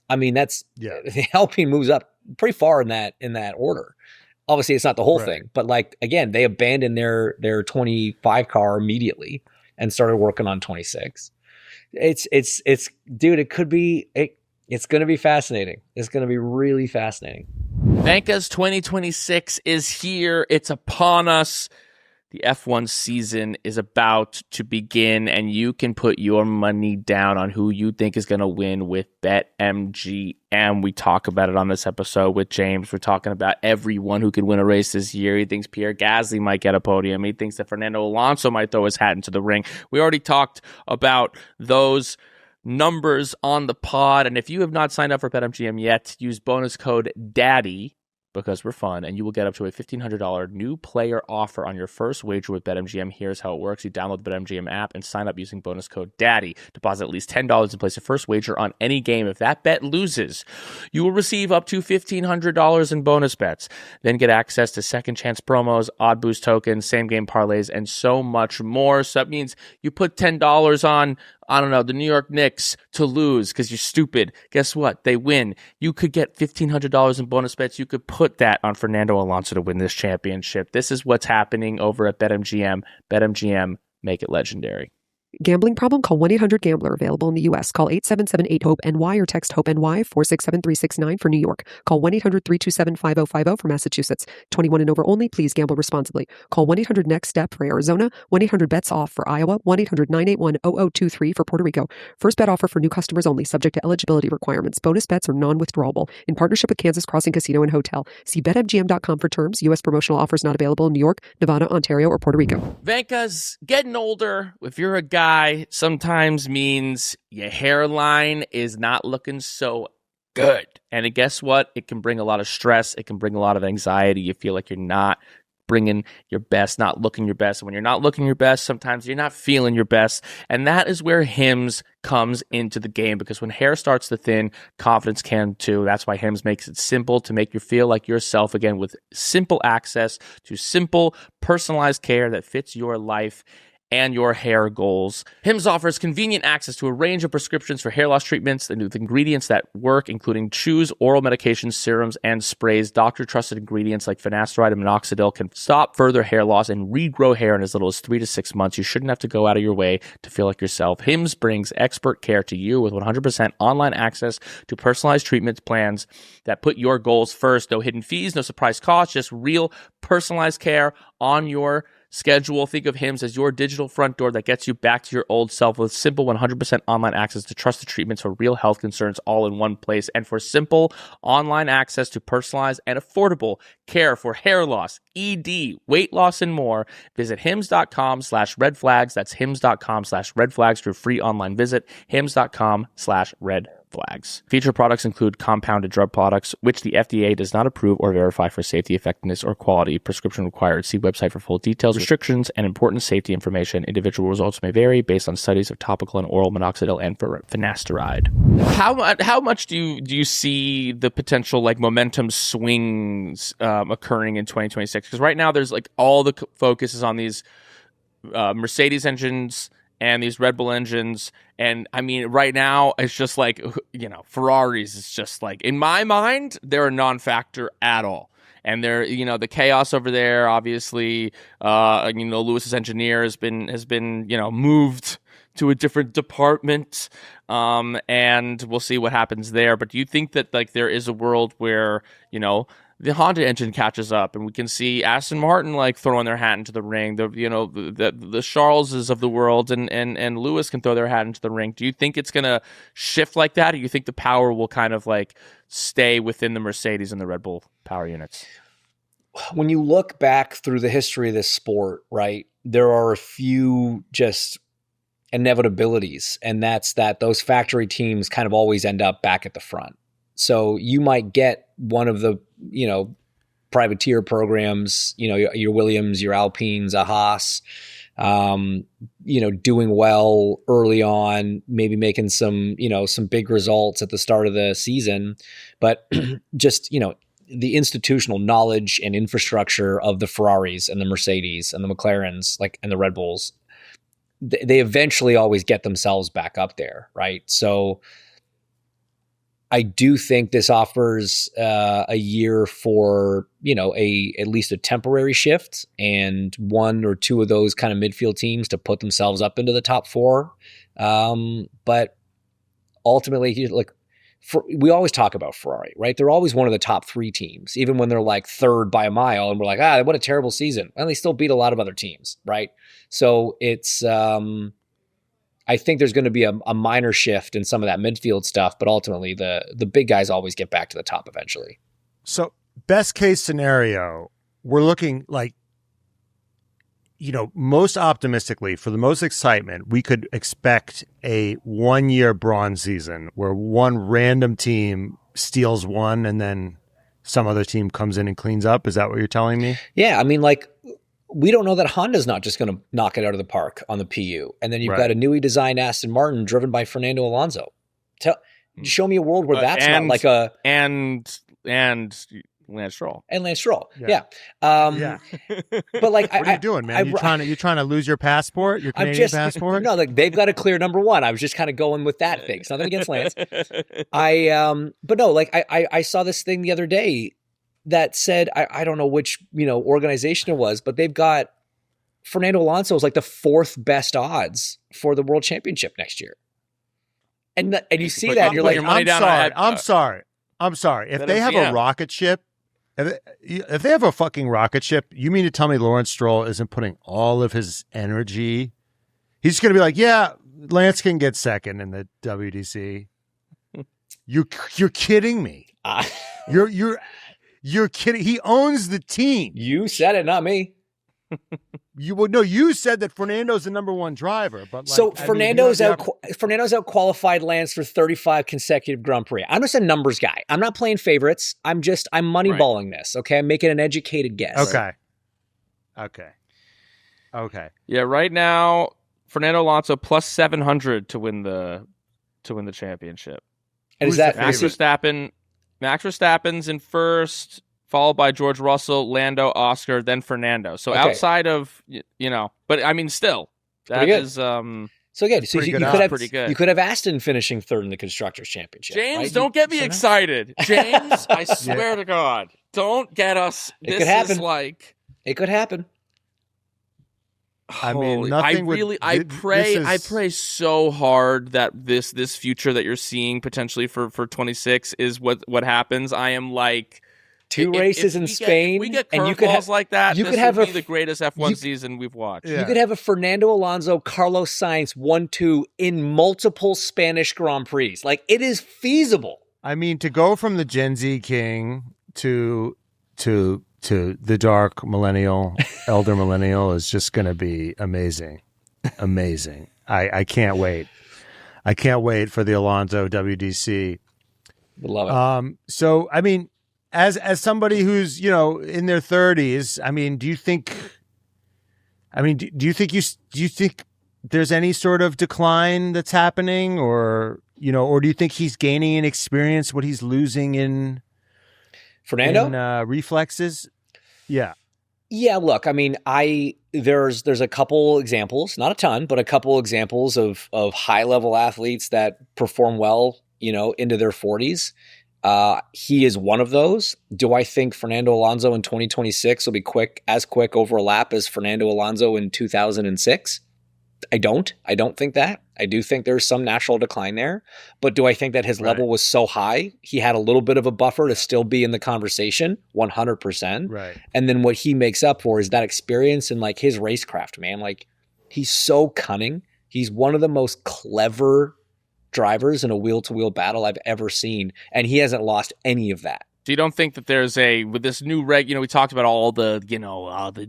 I mean the Alpine moves up pretty far in that order. Obviously, it's not the whole thing, but like again, they abandoned their 25 car immediately and started working on 26. It's dude. It could be It's going to be fascinating. It's going to be really fascinating. Vanka's 2026 is here. It's upon us. The F1 season is about to begin, and you can put your money down on who you think is going to win with BetMGM. We talk about it on this episode with James. We're talking about everyone who could win a race this year. He thinks Pierre Gasly might get a podium. He thinks that Fernando Alonso might throw his hat into the ring. We already talked about those numbers on the pod, and if you have not signed up for BetMGM yet, use bonus code DADDY because we're fun, and you will get up to a $1,500 new player offer on your first wager with BetMGM. Here's how it works. You download the BetMGM app and sign up using bonus code DADDY. Deposit at least $10 and place your first wager on any game. If that bet loses, you will receive up to $1,500 in bonus bets. Then get access to second chance promos, odd boost tokens, same game parlays, and so much more. So that means you put $10 on, I don't know, the New York Knicks to lose because you're stupid. Guess what? They win. You could get $1,500 in bonus bets. You could put that on Fernando Alonso to win this championship. This is what's happening over at BetMGM. BetMGM, make it legendary. Gambling problem? Call 1-800-GAMBLER. Available in the U.S. Call 877-8-HOPE-NY or text HOPE-NY 467-369 for New York. Call 1-800-327-5050 for Massachusetts. 21 and over only. Please gamble responsibly. Call 1-800-NEXT-STEP for Arizona. 1-800-BETS-OFF for Iowa. 1-800-981-0023 for Puerto Rico. First bet offer for new customers only. Subject to eligibility requirements. Bonus bets are non-withdrawable. In partnership with Kansas Crossing Casino and Hotel. See BetMGM.com for terms. U.S. promotional offers not available in New York, Nevada, Ontario, or Puerto Rico. Vanka's getting older. If you're a guy, sometimes means your hairline is not looking so good. And guess what? It can bring a lot of stress. It can bring a lot of anxiety. You feel like you're not bringing your best, not looking your best. And when you're not looking your best, sometimes you're not feeling your best. And that is where Hims comes into the game, because when hair starts to thin, confidence can too. That's why Hims makes it simple to make you feel like yourself again, with simple access to simple, personalized care that fits your life and your hair goals. Hims offers convenient access to a range of prescriptions for hair loss treatments and with ingredients that work, including chews, oral medications, serums, and sprays. Doctor-trusted ingredients like finasteride and minoxidil can stop further hair loss and regrow hair in as little as 3 to 6 months. You shouldn't have to go out of your way to feel like yourself. Hims brings expert care to you with 100% online access to personalized treatment plans that put your goals first. No hidden fees, no surprise costs, just real personalized care on your schedule. Think of Hims as your digital front door that gets you back to your old self with simple 100% online access to trusted treatments for real health concerns all in one place. And for simple online access to personalized and affordable care for hair loss, ED, weight loss, and more, visit hims.com/red flags. That's hims.com/red flags for a free online visit. hims.com/red flags. Featured products include compounded drug products, which the FDA does not approve or verify for safety, effectiveness, or quality. Prescription required. See website for full details, restrictions, and important safety information. Individual results may vary based on studies of topical and oral minoxidil and finasteride. How much do you see the potential like momentum swings occurring in 2026? Because right now there's like all the focus is on these Mercedes engines and these Red Bull engines. And I mean, right now, it's just like, Ferraris is just like, in my mind, they're a non-factor at all. And they're, the chaos over there, obviously, Lewis's engineer has been, moved to a different department. And we'll see what happens there. But do you think that like there is a world where, the Honda engine catches up, and we can see Aston Martin like throwing their hat into the ring. The Charleses of the world and Lewis can throw their hat into the ring. Do you think it's gonna shift like that, or do you think the power will kind of like stay within the Mercedes and the Red Bull power units? When you look back through the history of this sport, right, there are a few just inevitabilities, and that's that those factory teams kind of always end up back at the front. So you might get one of the, privateer programs, your Williams, your Alpines, a Haas, doing well early on, maybe making some big results at the start of the season, but just, the institutional knowledge and infrastructure of the Ferraris and the Mercedes and the McLarens, and the Red Bulls, they eventually always get themselves back up there, right? So I do think this offers a year for, at least a temporary shift and one or two of those kind of midfield teams to put themselves up into the top four. But ultimately, we always talk about Ferrari, right? They're always one of the top three teams, even when they're like third by a mile and we're like, what a terrible season. And they still beat a lot of other teams, right? So it's, I think there's going to be a minor shift in some of that midfield stuff, but ultimately the big guys always get back to the top eventually. So best case scenario, we're looking like, most optimistically, for the most excitement, we could expect a 1 year bronze season where one random team steals one and then some other team comes in and cleans up. Is that what you're telling me? Yeah. I mean, we don't know that Honda's not just going to knock it out of the park on the PU. And then you've got a newly designed Aston Martin driven by Fernando Alonso. Show me a world where that's not like a... And Lance Stroll. And Lance Stroll, yeah. But what are you doing, man? You trying to lose your passport, your Canadian passport? No, they've got a clear number one. I was just kind of going with that thing. It's nothing against Lance. I saw this thing the other day that said, I don't know which organization it was, but they've got Fernando Alonso is like the fourth best odds for the World Championship next year. And you see that, and you're like, I'm sorry. If they have a rocket ship, if they have a fucking rocket ship, you mean to tell me Lawrence Stroll isn't putting all of his energy? He's just going to be like, yeah, Lance can get second in the WDC. You're kidding me. You're kidding. He owns the team. You said it, not me. You said that Fernando's the number one driver, but Fernando's out qualified Lance for 35 consecutive Grand Prix. I'm just a numbers guy. I'm not playing favorites. I'm moneyballing this. Okay, I'm making an educated guess. Okay. Yeah, right now Fernando Alonso plus 700 to win the championship. And is that Max Verstappen's in first, followed by George Russell, Lando, Oscar, then Fernando. So outside of, but I mean, still, that is so good. So you could have Aston finishing third in the Constructors' Championship. James, right? Don't get me excited. James, I swear to God, don't get us. It could happen. It could happen. I mean, I pray so hard that this future that you're seeing potentially for 26 is what happens. I am like, two races in Spain. We get curveballs like that. This would be the greatest F1 season we've watched. You could have a Fernando Alonso, Carlos Sainz 1-2 in multiple Spanish Grand Prix. Like, it is feasible. I mean, to go from the Gen Z king to the dark millennial, elder millennial is just going to be amazing. Amazing. I can't wait. I can't wait for the Alonso WDC. Love it. So, I mean, as somebody who's, in their 30s, I mean, do you think there's any sort of decline that's happening, or do you think he's gaining in experience what he's losing in Fernando reflexes? Yeah. Yeah, look, I mean, there's a couple examples, not a ton, but a couple examples of high-level athletes that perform well, into their 40s. He is one of those. Do I think Fernando Alonso in 2026 will be quick over a lap as Fernando Alonso in 2006? I don't think that. I do think there's some natural decline there, but do I think that his level was so high he had a little bit of a buffer to still be in the conversation? 100%. Right. And then what he makes up for is that experience and like his racecraft, man. Like he's so cunning. He's one of the most clever drivers in a wheel-to-wheel battle I've ever seen, and he hasn't lost any of that. So you don't think that there's with this new reg, we talked about all the,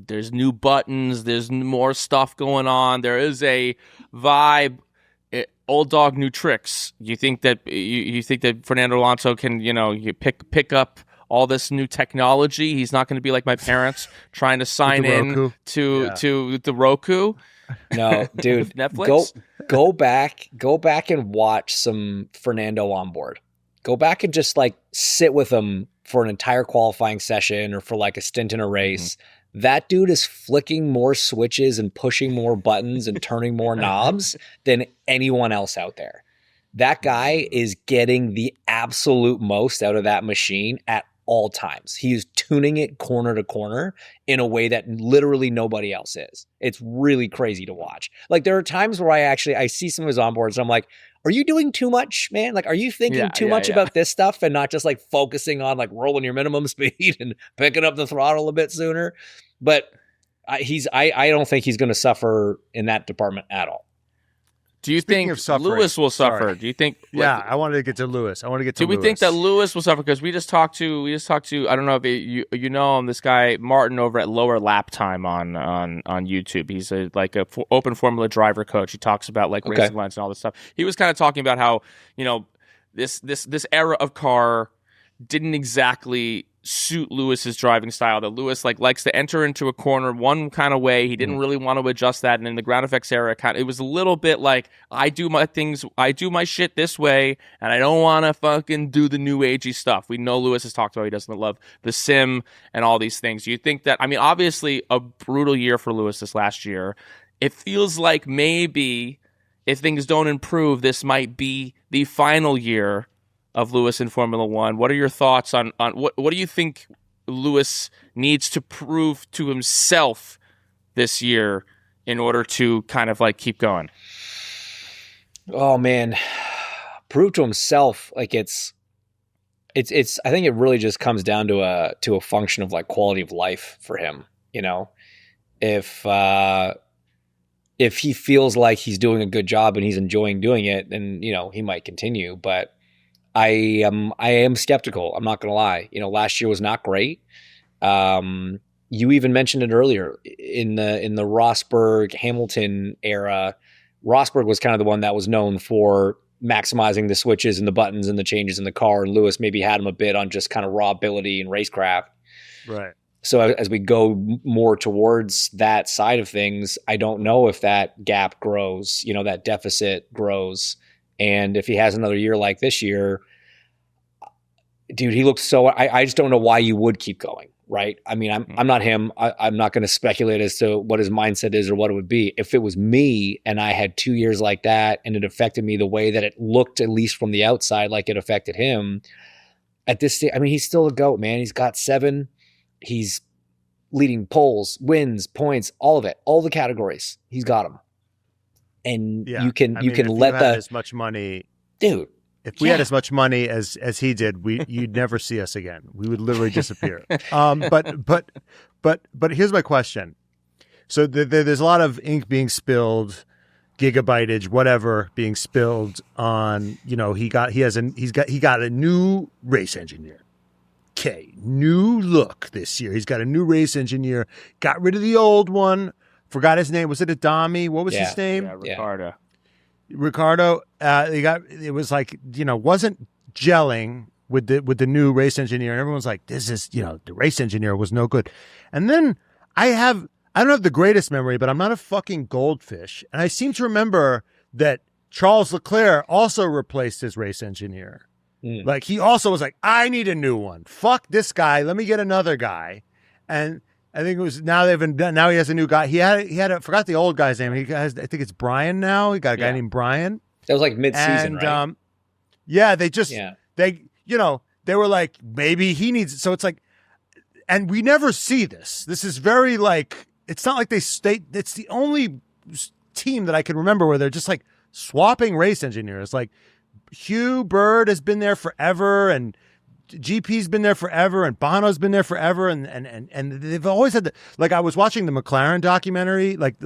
there's new buttons, there's more stuff going on. There is a vibe, old dog, new tricks. You think that you think that Fernando Alonso can, you pick up all this new technology? He's not going to be like my parents trying to sign in to the Roku. No, dude, Netflix. Go back and watch some Fernando on board. Go back and just like sit with him for an entire qualifying session or for like a stint in a race. Mm-hmm. That dude is flicking more switches and pushing more buttons and turning more knobs than anyone else out there. That guy is getting the absolute most out of that machine at all times. He is tuning it corner to corner in a way that literally nobody else is. It's really crazy to watch. Like there are times where I see some of his onboards and I'm like, are you doing too much, man? Like, are you thinking too much about this stuff and not just like focusing on like rolling your minimum speed and picking up the throttle a bit sooner? But I don't think he's going to suffer in that department at all. Do you think Lewis will suffer? Sorry. Do you think? Yeah, I wanted to get to Lewis. Do we think that Lewis will suffer? Because we just talked to. I don't know if you know him. This guy Martin over at Lower Lap Time on YouTube. He's a open formula driver coach. He talks about like racing lines and all this stuff. He was kind of talking about how this era of car didn't exactly suit Lewis's driving style. That Lewis likes to enter into a corner one kind of way. He didn't really want to adjust that. And in the ground effects era, it was a little bit like I do my shit this way, and I don't want to fucking do the new agey stuff. We know Lewis has talked about he doesn't love the sim and all these things. Do you think that? I mean, obviously a brutal year for Lewis this last year. It feels like maybe if things don't improve, this might be the final year of Lewis in Formula One. What are your thoughts on what do you think Lewis needs to prove to himself this year in order to kind of keep going? Oh man, prove to himself. Like it's I think it really just comes down to a function of quality of life for him. If he feels like he's doing a good job and he's enjoying doing it, then he might continue. But I am skeptical. I'm not going to lie. Last year was not great. You even mentioned it earlier in the Rosberg Hamilton era. Rosberg was kind of the one that was known for maximizing the switches and the buttons and the changes in the car, and Lewis maybe had him a bit on just kind of raw ability and racecraft. Right. So as we go more towards that side of things, I don't know if that gap grows, that deficit grows. And if he has another year like this year, dude, he looks so. I just don't know why you would keep going, right? I mean, I'm not him. I'm not going to speculate as to what his mindset is or what it would be. If it was me and I had 2 years like that and it affected me the way that it looked, at least from the outside, like it affected him, at this stage, I mean, he's still a GOAT, man. He's got 7. He's leading poles, wins, points, all of it, all the categories. He's got them. And you can let as much money, dude. If we had as much money as he did, you'd never see us again. We would literally disappear. But here's my question. So there's a lot of ink being spilled, gigabyteage, whatever being spilled on. He got a new race engineer. Okay, new look this year. He's got a new race engineer. Got rid of the old one. Forgot his name. Was it Adami? What was his name? Yeah, Ricardo. Wasn't gelling with the new race engineer, and everyone's like, "This is the race engineer was no good." And then I don't have the greatest memory, but I'm not a fucking goldfish, and I seem to remember that Charles Leclerc also replaced his race engineer. Like he also was like, "I need a new one. Fuck this guy. Let me get another guy." And I think it was now he has a new guy. He had I forgot the old guy's name. I think it's Brian now. He got a guy named Brian. That was mid-season, right? They were like, maybe he needs it. So it's like, and we never see this. This is very it's not like they state, it's the only team that I can remember where they're just like swapping race engineers. Like Hugh Bird has been there forever, and GP's been there forever, and Bono's been there forever, and they've always had like I was watching the McLaren documentary, like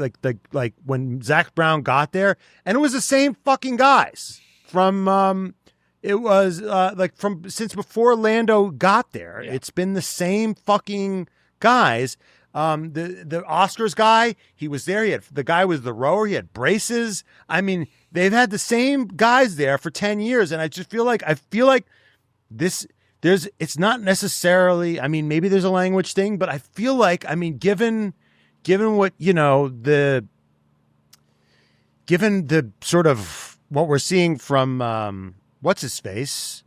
when Zach Brown got there, and it was the same fucking guys from it was like from since before Lando got there. Yeah. It's been the same fucking guys. The Oscars guy, he was there. The guy was the rower. He had braces. I mean, they've had the same guys there for 10 years, and I feel like this. It's not necessarily, I mean, maybe there's a language thing, but I feel like, I mean, given what, given the sort of what we're seeing from, what's his face?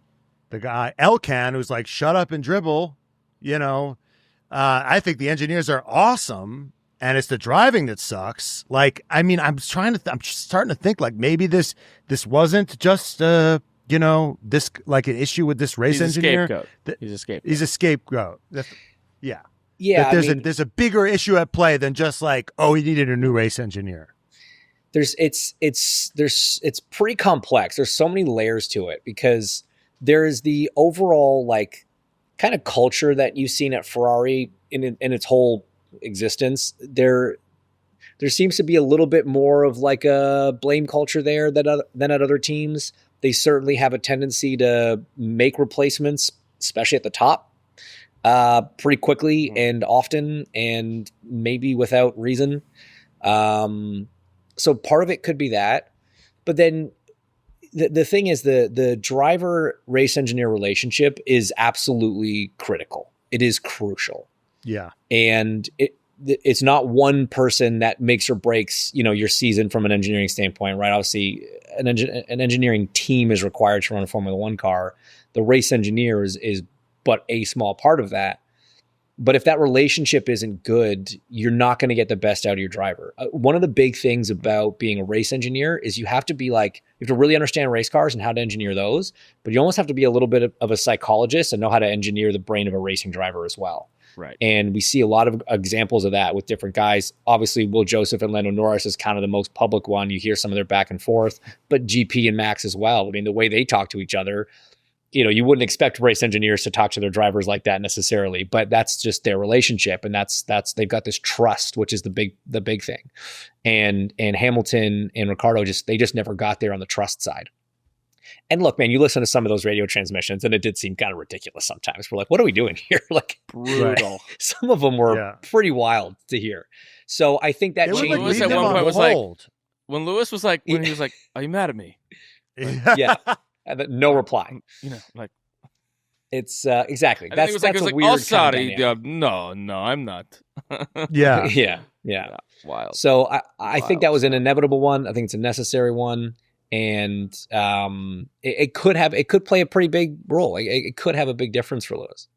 The guy, Elkan, who's like, shut up and dribble, I think the engineers are awesome, and it's the driving that sucks. Like, I mean, I'm starting to think like maybe this wasn't just, this like an issue with this race engineer. He's a scapegoat. He's a scapegoat. Yeah. Yeah. There's a bigger issue at play than just like, oh, he needed a new race engineer. It's pretty complex. There's so many layers to it because there is the overall like kind of culture that you've seen at Ferrari in its whole existence. There seems to be a little bit more of like a blame culture there than at other teams. They certainly have a tendency to make replacements, especially at the top, pretty quickly and often, and maybe without reason. So part of it could be that. But then the thing is the driver race engineer relationship is absolutely critical. It is crucial. Yeah. And it's not one person that makes or breaks, your season from an engineering standpoint, right? Obviously, an engineering team is required to run a Formula One car. The race engineer is but a small part of that. But if that relationship isn't good, you're not going to get the best out of your driver. One of the big things about being a race engineer is you have to be like, you have to really understand race cars and how to engineer those, but you almost have to be a little bit of a psychologist and know how to engineer the brain of a racing driver as well. Right. And we see a lot of examples of that with different guys. Obviously, Will Joseph and Lando Norris is kind of the most public one. You hear some of their back and forth, but GP and Max as well. I mean, the way they talk to each other, you wouldn't expect race engineers to talk to their drivers like that necessarily, but that's just their relationship. And that's they've got this trust, which is the big thing. And Hamilton and Ricciardo they just never got there on the trust side. And look, man, you listen to some of those radio transmissions and it did seem kind of ridiculous sometimes. We're like, what are we doing here? Like brutal. Some of them were pretty wild to hear. So I think that changed. Lewis at one point was like, when Lewis was like, when he was like, are you mad at me? Yeah. No reply. Like it's exactly. That's a like, weird. Oh, sorry. No, I'm not. Yeah. Wild. So I think that was an inevitable one. I think it's a necessary one. And it could play a pretty big role. It could have a big difference for Lewis.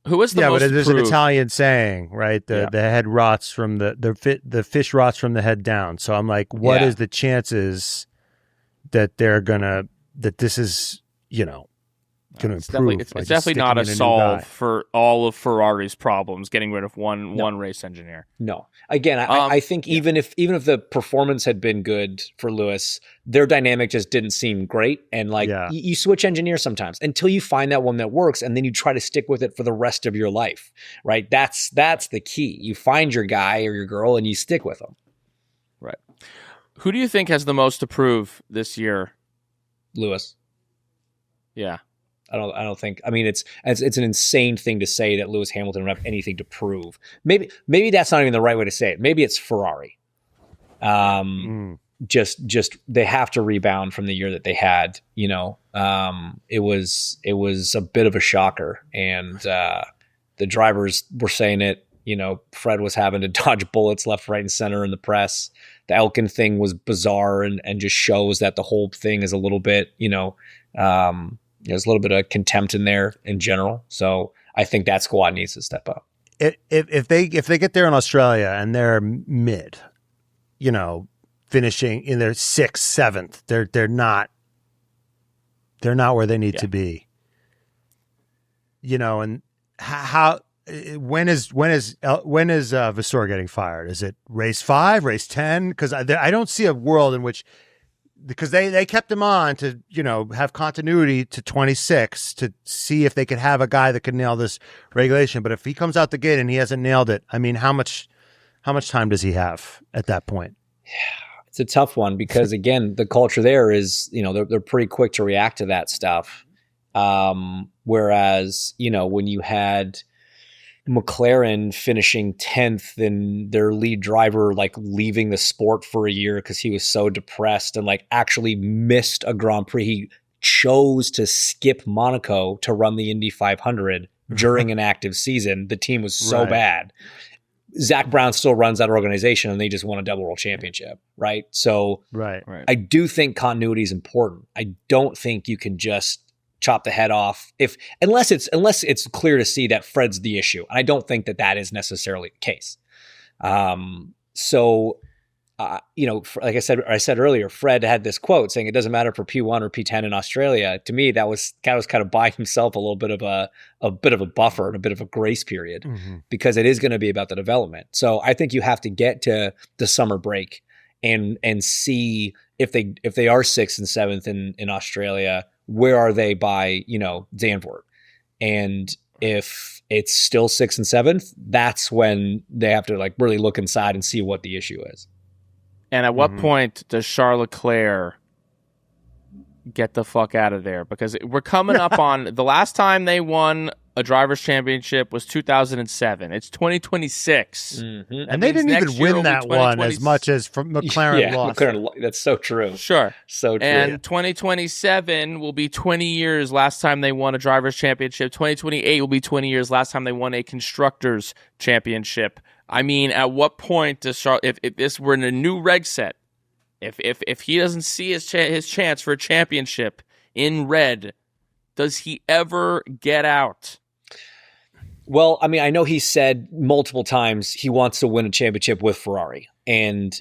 Who was the most but there's an proved? Italian saying, right? The head rots from the fish rots from the head down. So I'm like, what is the chances that this is going to improve? It's definitely not a solve for all of Ferrari's problems. Getting rid of one race engineer. No. Again, I think even if the performance had been good for Lewis, their dynamic just didn't seem great. And you switch engineers sometimes until you find that one that works, and then you try to stick with it for the rest of your life. Right? That's the key. You find your guy or your girl and you stick with them. Right. Who do you think has the most to prove this year? Lewis. Yeah. I don't think. I mean, it's an insane thing to say that Lewis Hamilton would have anything to prove. Maybe that's not even the right way to say it. Maybe it's Ferrari. Just they have to rebound from the year that they had. It was a bit of a shocker, and the drivers were saying it. Fred was having to dodge bullets left, right, and center in the press. The Elkan thing was bizarre and just shows that the whole thing is a little bit, there's a little bit of contempt in there in general. So I think that squad needs to step up. If they get there in Australia and they're mid, finishing in their 6th, 7th, they're not where they need to be. And how Vasseur getting fired? Is it race 5, race 10? Because I don't see a world in which, because they kept him on to, have continuity to 26 to see if they could have a guy that could nail this regulation. But if he comes out the gate and he hasn't nailed it, I mean, how much time does he have at that point? Yeah, it's a tough one because again, the culture there is, they're pretty quick to react to that stuff. Whereas, when you had McLaren finishing 10th and their lead driver like leaving the sport for a year because he was so depressed and like actually missed a Grand Prix. He chose to skip Monaco to run the Indy 500 during an active season. The team was so bad. Zach Brown still runs that organization and they just won a double world championship. Right. So right. I do think continuity is important. I don't think you can just chop the head off unless it's clear to see that Fred's the issue. And I don't think that is necessarily the case. Like I said earlier, Fred had this quote saying it doesn't matter for P1 or P10 in Australia. To me, that was kind of buying himself a little bit of a buffer and a bit of a grace period because it is going to be about the development. So I think you have to get to the summer break and see if they are 6th and 7th in Australia, where are they by, Zandvoort? And if it's still 6th and 7th, that's when they have to like really look inside and see what the issue is. And at what point does Charles Leclerc get the fuck out of there? Because we're coming up on the last time they won a driver's championship was 2007. It's 2026. And they didn't even win that one as much as from McLaren lost. That's so true. Sure. So true. And 2027 will be 20 years last time they won a driver's championship. 2028 will be 20 years last time they won a constructor's championship. I mean, at what point does Charles, if this were in a new reg set, if he doesn't see his chance for a championship in red, does he ever get out? Well, I mean, I know he said multiple times he wants to win a championship with Ferrari, and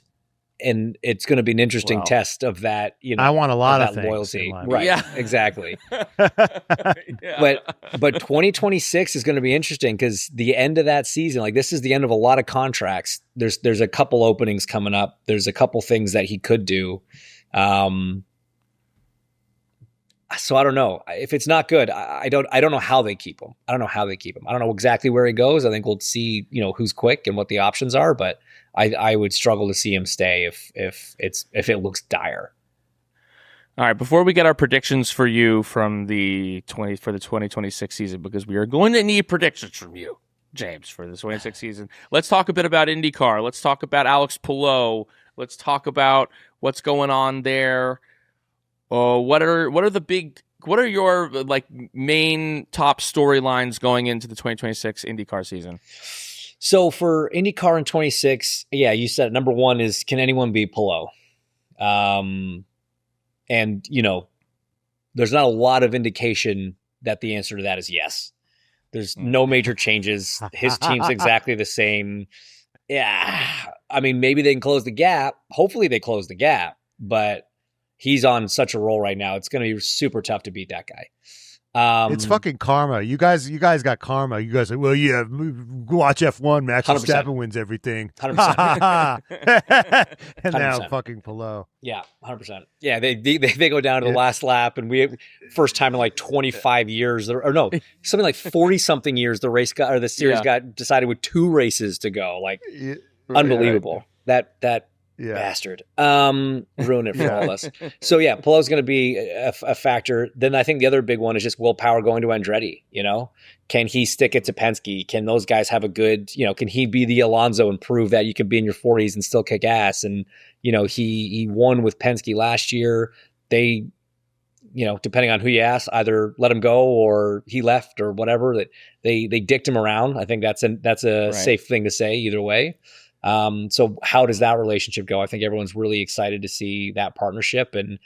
it's going to be an interesting test of that. I want a lot of loyalty, things right? Yeah, exactly. But 2026 is going to be interesting because the end of that season, like this is the end of a lot of contracts. There's a couple openings coming up. There's a couple things that he could do. So I don't know if it's not good. I don't know how they keep him. I don't know exactly where he goes. I think we'll see, who's quick and what the options are, but I would struggle to see him stay if it looks dire. All right. Before we get our predictions for you for the 2026 season, because we are going to need predictions from you, James, for the 26 season. Let's talk a bit about INDYCAR. Let's talk about Alex Palou. Let's talk about what's going on there. What are your like main top storylines going into the 2026 INDYCAR season? So for INDYCAR in 26, yeah, you said number one is can anyone beat Palou? And there's not a lot of indication that the answer to that is yes. There's no major changes. His team's exactly the same. Yeah, I mean maybe they can close the gap. Hopefully they close the gap, but he's on such a roll right now. It's going to be super tough to beat that guy. It's fucking karma. You guys got karma. You guys are, well, yeah, watch F1. Max Verstappen wins everything. 100%. And now fucking Palou. Yeah, 100%. Yeah, they go down to the last lap, and we first time in like 25 years, or no, something like 40-something years. The series got decided with 2 races to go. Like unbelievable. That bastard. Ruin it for all of us. So yeah, Palou's going to be a factor. Then I think the other big one is just willpower going to Andretti. Can he stick it to Penske? Can those guys have a good, can he be the Alonso and prove that you can be in your 40s and still kick ass? And, he won with Penske last year. They, depending on who you ask, either let him go or he left or whatever, that they dicked him around. I think that's a safe thing to say either way. So how does that relationship go? I think everyone's really excited to see that partnership, and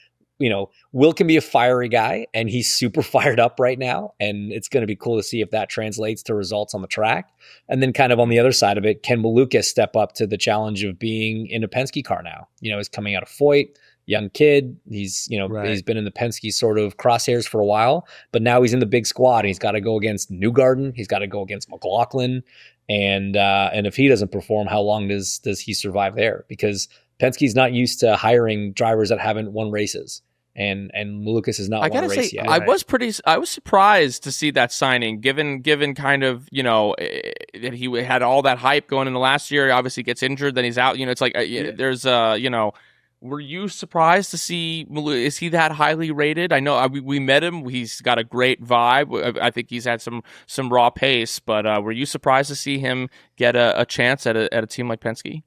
Will can be a fiery guy and he's super fired up right now. And it's going to be cool to see if that translates to results on the track. And then kind of on the other side of it, can Malukas step up to the challenge of being in a Penske car now? He's coming out of Foyt. young kid. He's, he's been in the Penske sort of crosshairs for a while, but now he's in the big squad and he's got to go against Newgarden. He's got to go against McLaughlin. And if he doesn't perform, how long does he survive there? Because Penske's not used to hiring drivers that haven't won races. And Malukas has not won a race yet. I was surprised to see that signing, given kind of, that he had all that hype going into last year. He obviously gets injured, then he's out. It's like there's were you surprised to see is he that highly rated? I know we met him. He's got a great vibe. I think he's had some raw pace, but were you surprised to see him get a chance at a team like Penske?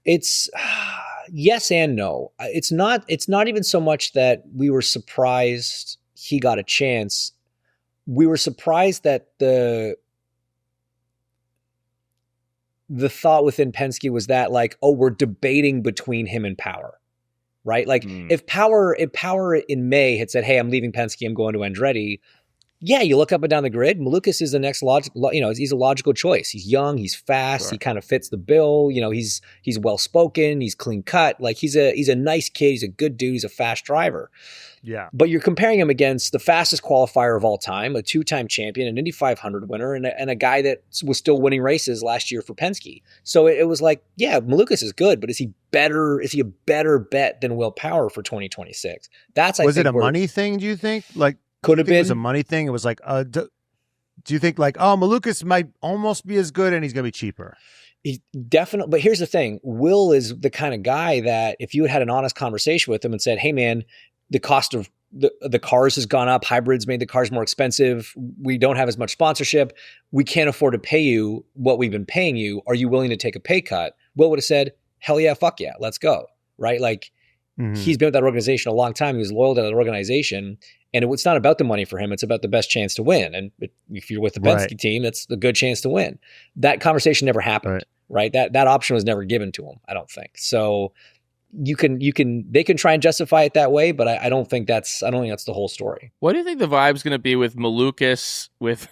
It's yes and no. It's not even so much that we were surprised he got a chance. We were surprised that the thought within Penske was that like, oh, we're debating between him and Power, right? Like if Power in May had said, hey, I'm leaving Penske, I'm going to Andretti. Yeah, you look up and down the grid, Malukas is the next logical, he's a logical choice. He's young, he's fast, He kind of fits the bill. He's well-spoken, he's clean cut. Like he's a nice kid, he's a good dude, he's a fast driver. Yeah. But you're comparing him against the fastest qualifier of all time, a two-time champion, an Indy 500 winner, and a guy that was still winning races last year for Penske. So it was like, yeah, Malukas is good, but is he a better bet than Will Power for 2026? Was it a money thing, do you think? Like, could have been. It was a money thing. It was like, do you think like, Malukas might almost be as good and he's going to be cheaper? He definitely. But here's the thing. Will is the kind of guy that if you had an honest conversation with him and said, hey man, the cost of the cars has gone up. Hybrids made the cars more expensive. We don't have as much sponsorship. We can't afford to pay you what we've been paying you. Are you willing to take a pay cut? Will would have said, hell yeah, fuck yeah, let's go. Right? Like he's been with that organization a long time. He was loyal to that organization. And it's not about the money for him. It's about the best chance to win. And if you're with the Penske team, that's a good chance to win. That conversation never happened, right? That option was never given to him, I don't think. So they can try and justify it that way, but I don't think that's the whole story. What do you think the vibe's going to be with Malukas, with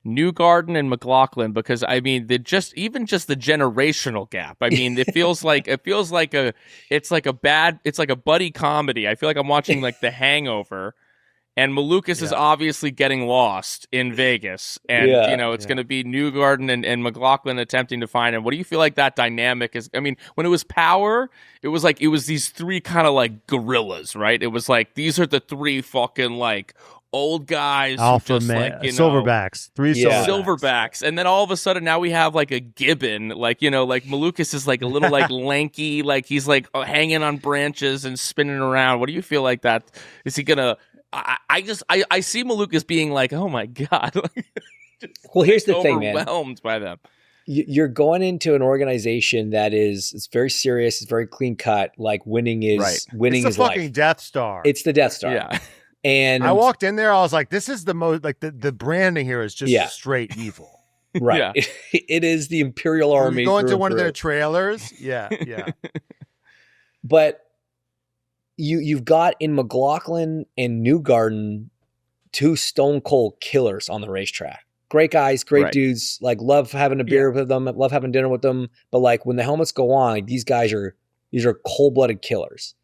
Newgarden and McLaughlin? Because I mean, just the generational gap. I mean, it feels like a buddy comedy. I feel like I'm watching like The Hangover. And Malukas is obviously getting lost in Vegas. And, it's going to be Newgarden and McLaughlin attempting to find him. What do you feel like that dynamic is? I mean, when it was Power, it was these three kind of like gorillas, right? It was like, these are the three fucking like old guys. Alpha man, silverbacks. Silverbacks. And then all of a sudden now we have like a gibbon. Like, like Malukas is like a little like lanky, like he's like hanging on branches and spinning around. What do you feel like that? Is he going to... I see Malukas being like, oh my God. Well, here's the thing, man. Overwhelmed by them. You're going into an organization that it's very serious, it's very clean cut. Like winning is life. It's the fucking Death Star. It's the Death Star. Yeah. And I walked in there, I was like, this is the most like the branding here is just straight evil. Right. Yeah. It is the Imperial Army. You go into one of their trailers. Yeah. But You've got in McLaughlin and Newgarden two stone cold killers on the racetrack. Great guys, great dudes. Like love having a beer with them, love having dinner with them. But like when the helmets go on, like, these are cold blooded killers.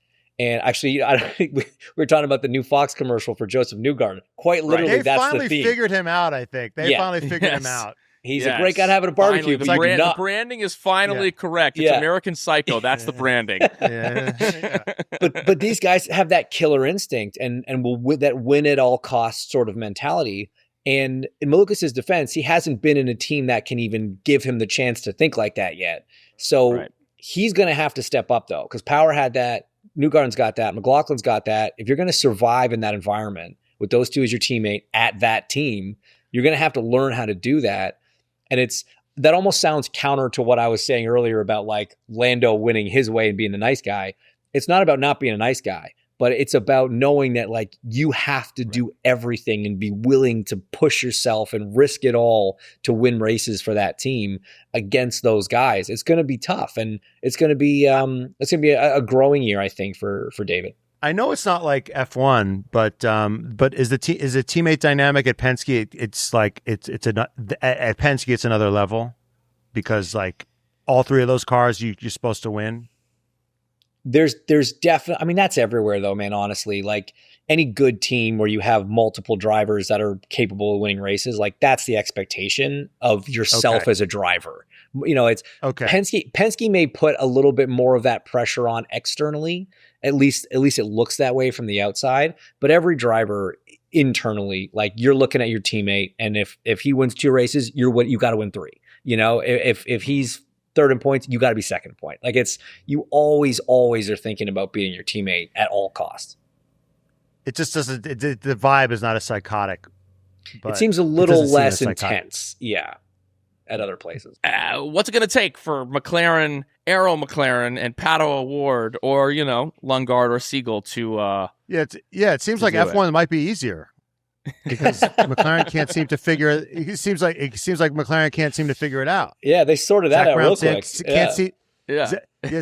And actually, I think we were talking about the new Fox commercial for Joseph Newgarden. Quite literally, that's the theme. They finally figured him out. I think they finally figured him out. He's a great guy to have at a barbecue. Finally, the branding is finally correct. It's American Psycho. That's the branding. But these guys have that killer instinct and that win at all costs sort of mentality. And in Malukas' defense, he hasn't been in a team that can even give him the chance to think like that yet. So he's going to have to step up though, because Power had that, Newgarden's got that, McLaughlin's got that. If you're going to survive in that environment with those two as your teammate at that team, you're going to have to learn how to do that. And that almost sounds counter to what I was saying earlier about like Lando winning his way and being the nice guy. It's not about not being a nice guy, but it's about knowing that like you have to do everything and be willing to push yourself and risk it all to win races for that team against those guys. It's going to be tough, and it's going to be a growing year, I think, for David. I know it's not like F1, but is the teammate dynamic at Penske? It's like at Penske it's another level because like all three of those cars you're supposed to win. there's definitely, I mean, that's everywhere though, man, honestly. Like any good team where you have multiple drivers that are capable of winning races, like that's the expectation of yourself as a driver. It's Penske may put a little bit more of that pressure on externally. At least it looks that way from the outside, but every driver internally, like you're looking at your teammate, and if he wins 2 races, you got to win 3. If he's third in points, you got to be second in point. Like you always are thinking about beating your teammate at all costs. It just doesn't. The vibe is not as psychotic. It seems a little less intense. Yeah. At other places. What's it going to take for McLaren, Aero McLaren, and Pato Award, or Lundgaard or Siegel to? It seems like F1 might be easier because McLaren can't seem to figure. It seems like McLaren can't seem to figure it out. Yeah, they sorted that out real quick. Can't see.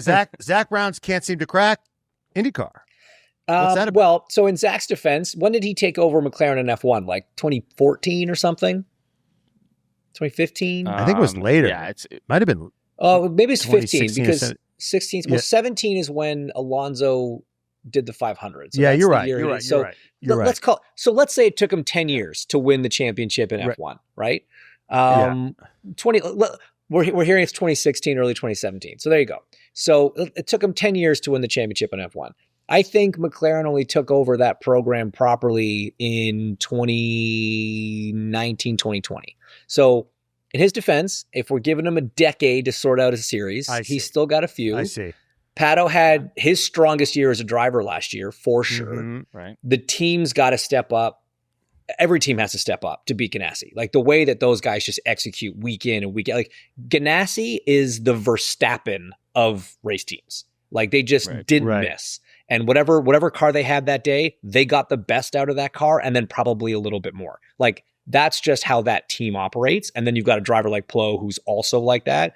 Zach Brown's can't seem to crack IndyCar. What's that about? Well, so in Zach's defense, when did he take over McLaren in F1? Like 2014 or something? 2015? I think it was later. Yeah, it might have been. Oh, maybe it's 15 because 16. Well, 17 is when Alonso did the 500. So you're right. You're right. So let's say it took him 10 years to win the championship in F1, right? 20. We're hearing it's 2016, early 2017. So there you go. So it took him 10 years to win the championship in F1. I think McLaren only took over that program properly in 2019, 2020. So in his defense, if we're giving him a decade to sort out a series, he's still got a few. I see. Pato had his strongest year as a driver last year, for sure. Mm-hmm. Right. The team's got to step up. Every team has to step up to beat Ganassi. Like the way that those guys just execute week in and week out. Like Ganassi is the Verstappen of race teams. Like they just didn't miss. And whatever car they had that day, they got the best out of that car and then probably a little bit more. Like that's just how that team operates. And then you've got a driver like Palou who's also like that.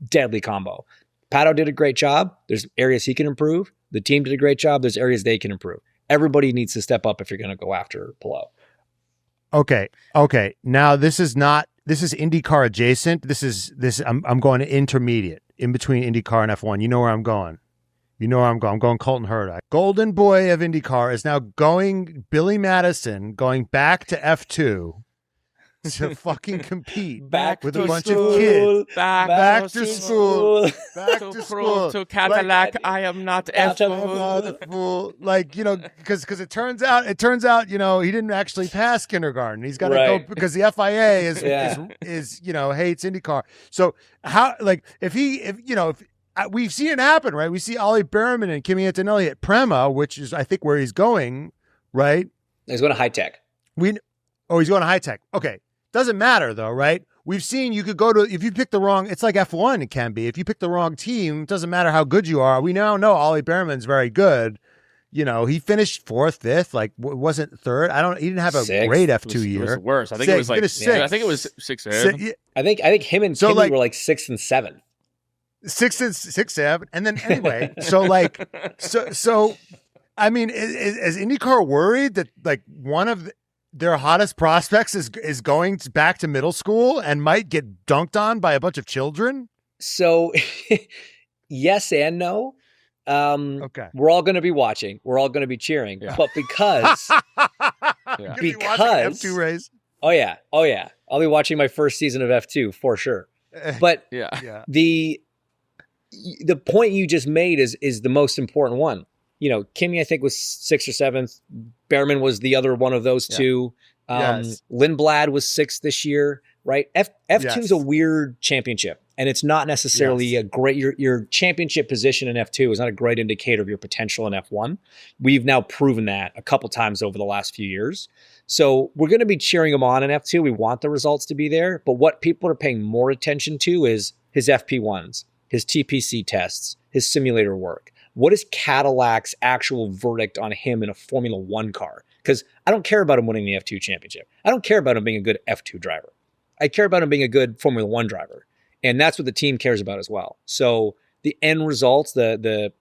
Deadly combo. Pato did a great job. There's areas he can improve. The team did a great job. There's areas they can improve. Everybody needs to step up if you're going to go after Palou. Okay. Now this is IndyCar adjacent. I'm going to intermediate in between IndyCar and F1. You know where I'm going. I'm going Colton Herta. Golden boy of IndyCar is now going Billy Madison, going back to F2 to fucking compete with a bunch of kids. Back to school. Back to school. To Cadillac, I am not F2. Like, because it turns out, he didn't actually pass kindergarten. He's got to go because the FIA is hates IndyCar. So how, like, if we've seen it happen, right? We see Ollie Behrman and Kimi Antonelli at Prema, which is, I think, where he's going, right? He's going to high tech. He's going to high tech. Okay. Doesn't matter, though, right? We've seen you could go to, if you pick the wrong, it's like F1, it can be. If you pick the wrong team, it doesn't matter how good you are. We now know Ollie Behrman's very good. He finished 4th, 5th, like wasn't 3rd. He didn't have a great F2 year. It was worse. I think it was like 6th. I think it was 6th. I think him and Kimi were like 6th and 7th. 6th and 7th. And then anyway, so I mean, is IndyCar worried that like one of their hottest prospects is going back to middle school and might get dunked on by a bunch of children? So yes and no. Okay. We're all going to be watching. We're all going to be cheering. Yeah. But because F2 race. Oh yeah. I'll be watching my first season of F2 for sure. But the point you just made is the most important one. Kimi, I think, was 6th or 7th. Behrman was the other one of those two. Lindblad was 6th this year, right? F2 is a weird championship, and it's not necessarily a great, your championship position in F2 is not a great indicator of your potential in F1. We've now proven that a couple times over the last few years. So we're going to be cheering him on in F2. We want the results to be there, but what people are paying more attention to is his FP1s, his TPC tests, his simulator work. What is Cadillac's actual verdict on him in a Formula One car? Because I don't care about him winning the F2 championship. I don't care about him being a good F2 driver. I care about him being a good Formula One driver. And that's what the team cares about as well. So the end results, the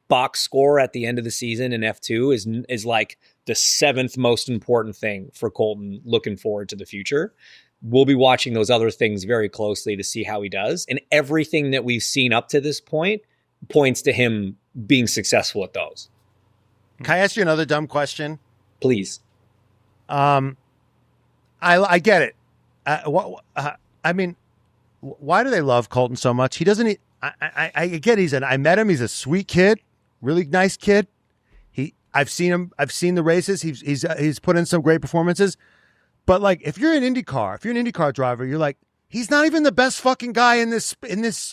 box score at the end of the season in F2 is like the 7th most important thing for Colton looking forward to the future. We'll be watching those other things very closely to see how he does. And everything that we've seen up to this point points to him being successful at those. Can I ask you another dumb question? Please. I get it. I mean, why do they love Colton so much? He doesn't. I get. I met him. He's a sweet kid, really nice kid. I've seen him. I've seen the races. He's put in some great performances. But like, if you're an IndyCar driver, you're like, he's not even the best fucking guy in this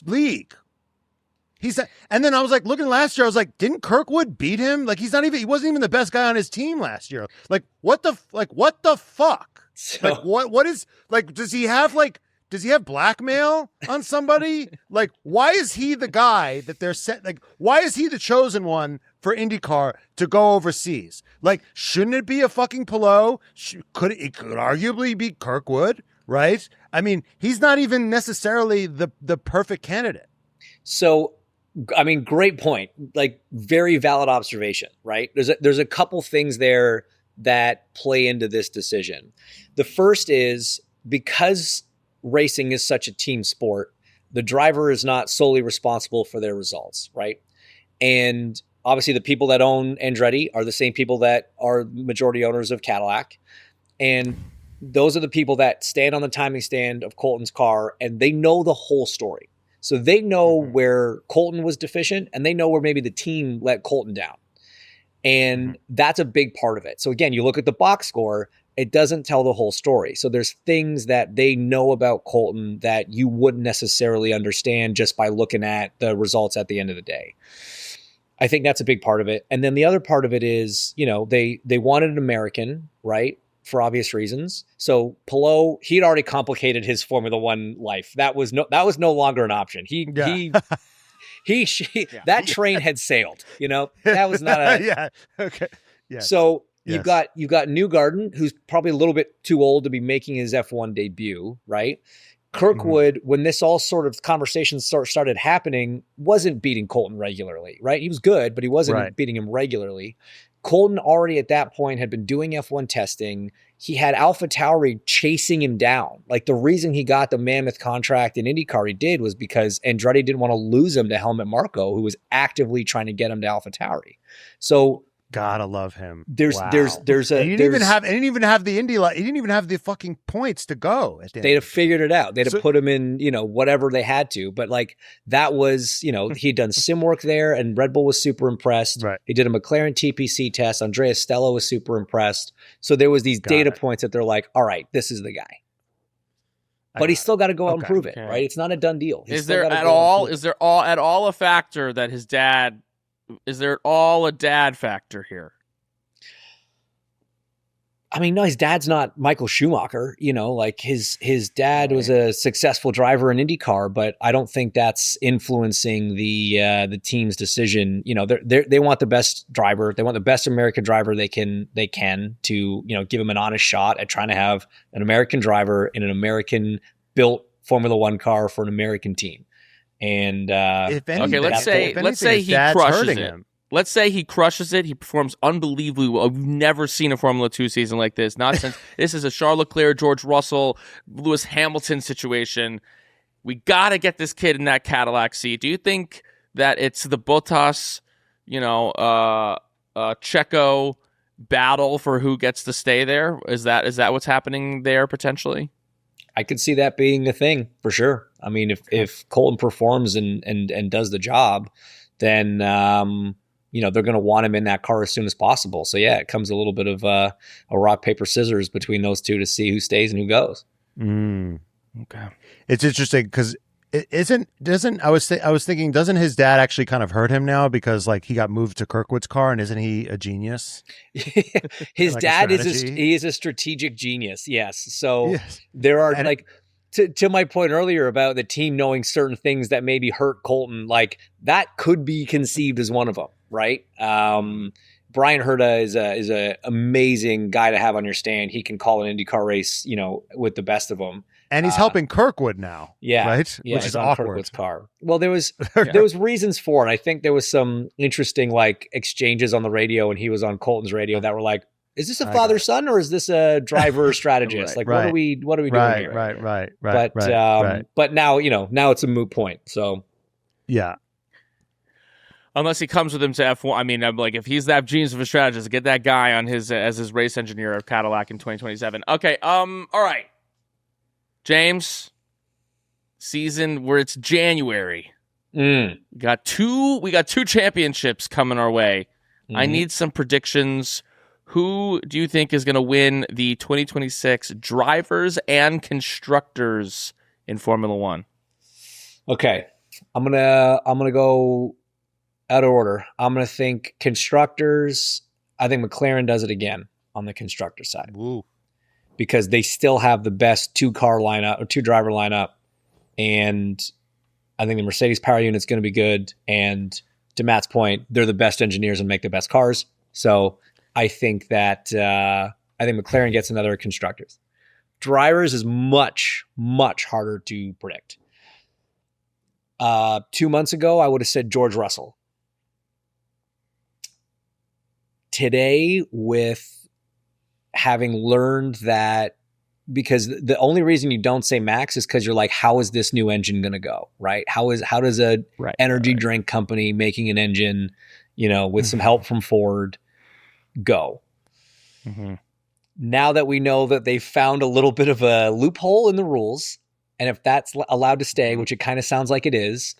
league. And then I was like, looking last year, I was like, didn't Kirkwood beat him? Like, he wasn't even the best guy on his team last year. Like, what the fuck? So, like, what is, like, does he have blackmail on somebody? Like, why is he the guy that they're set? Like, why is he the chosen one for IndyCar to go overseas? Like, shouldn't it be a fucking Palou? It could arguably be Kirkwood, right? I mean, he's not even necessarily the perfect candidate. So, I mean, great point. Like, very valid observation, right? There's a couple things there that play into this decision. The first is, because racing is such a team sport, the driver is not solely responsible for their results, right? And obviously the people that own Andretti are the same people that are majority owners of Cadillac. And those are the people that stand on the timing stand of Colton's car, and they know the whole story. So they know where Colton was deficient, and they know where maybe the team let Colton down. And that's a big part of it. So again, you look at the box score, it doesn't tell the whole story. So there's things that they know about Colton that you wouldn't necessarily understand just by looking at the results at the end of the day. I think that's a big part of it. And then the other part of it is, they wanted an American, right? For obvious reasons. So Palou, he'd already complicated his Formula One life. That was no longer an option. That train had sailed, that was not a, yeah. Okay. Yeah. So you've got Newgarden, who's probably a little bit too old to be making his F1 debut, right? Kirkwood, when this all sort of conversations started happening, wasn't beating Colton regularly, right? He was good, but he wasn't beating him regularly. Colton already at that point had been doing F1 testing. He had AlphaTauri chasing him down. Like, the reason he got the mammoth contract in IndyCar he did was because Andretti didn't want to lose him to Helmut Marko, who was actively trying to get him to AlphaTauri. So gotta love him. He didn't even have the Indy. He didn't even have the fucking points to go. They'd have figured it out. They'd have put him in, whatever they had to. But like, that was, he'd done sim work there, and Red Bull was super impressed. Right. He did a McLaren TPC test. Andrea Stella was super impressed. So there was these data points that they're like, all right, this is the guy. But he's still got to go out and prove it, right? It's not a done deal. Is there at all a factor that his dad? Is there at all a dad factor here? I mean, no, his dad's not Michael Schumacher, like his dad was a successful driver in IndyCar, but I don't think that's influencing the team's decision. They want the best driver. They want the best American driver they can to, give him an honest shot at trying to have an American driver in an American built Formula One car for an American team. And let's say he crushes it. Let's say he crushes it. He performs unbelievably well. We've never seen a Formula 2 season like this. Not since this is a Charles Leclerc, George Russell, Lewis Hamilton situation. We got to get this kid in that Cadillac seat. Do you think that it's the Bottas, Checo battle for who gets to stay there? Is that what's happening there potentially? I could see that being a thing for sure. I mean, if Colton performs and does the job, then they're going to want him in that car as soon as possible. So yeah, it comes a little bit of a rock paper scissors between those two to see who stays and who goes. Okay, it's interesting because I was thinking, doesn't his dad actually kind of hurt him now because like he got moved to Kirkwood's car, and isn't he a genius? His dad is a strategic genius. Yes. So there are to my point earlier about the team knowing certain things that maybe hurt Colton, like that could be conceived as one of them, right? Brian Herta is a amazing guy to have on your stand. He can call an IndyCar race, with the best of them. And he's helping Kirkwood now, right? Yeah, which is on awkward. Kirkwood's car. Well, there was reasons for it. I think there was some interesting exchanges on the radio, and he was on Colton's radio that were like, "Is this a father son or is this a driver strategist? What are we doing here?" Right. But now now it's a moot point. So yeah. Unless he comes with him to F1. I mean, I'm like, if he's that genius of a strategist, get that guy on his as his race engineer of Cadillac in 2027. Okay, all right. James, season where it's January. We got two championships coming our way. I need some predictions. Who do you think is going to win the 2026 drivers and constructors in Formula One? Okay, I'm gonna go out of order. I'm gonna think constructors. I think McLaren does it again on the constructor side. Ooh. Because they still have the best two-driver lineup, and I think the Mercedes power unit's going to be good. And to Matt's point, they're the best engineers and make the best cars. So I think McLaren gets another constructors. Drivers is much, much harder to predict. 2 months ago, I would have said George Russell. Today, with having learned that, because the only reason you don't say Max is because you're like, how is this new engine going to go, right? How does a energy drink company making an engine, with some help from Ford, go? Mm-hmm. Now that we know that they found a little bit of a loophole in the rules, and if that's allowed to stay, which it kind of sounds like it is,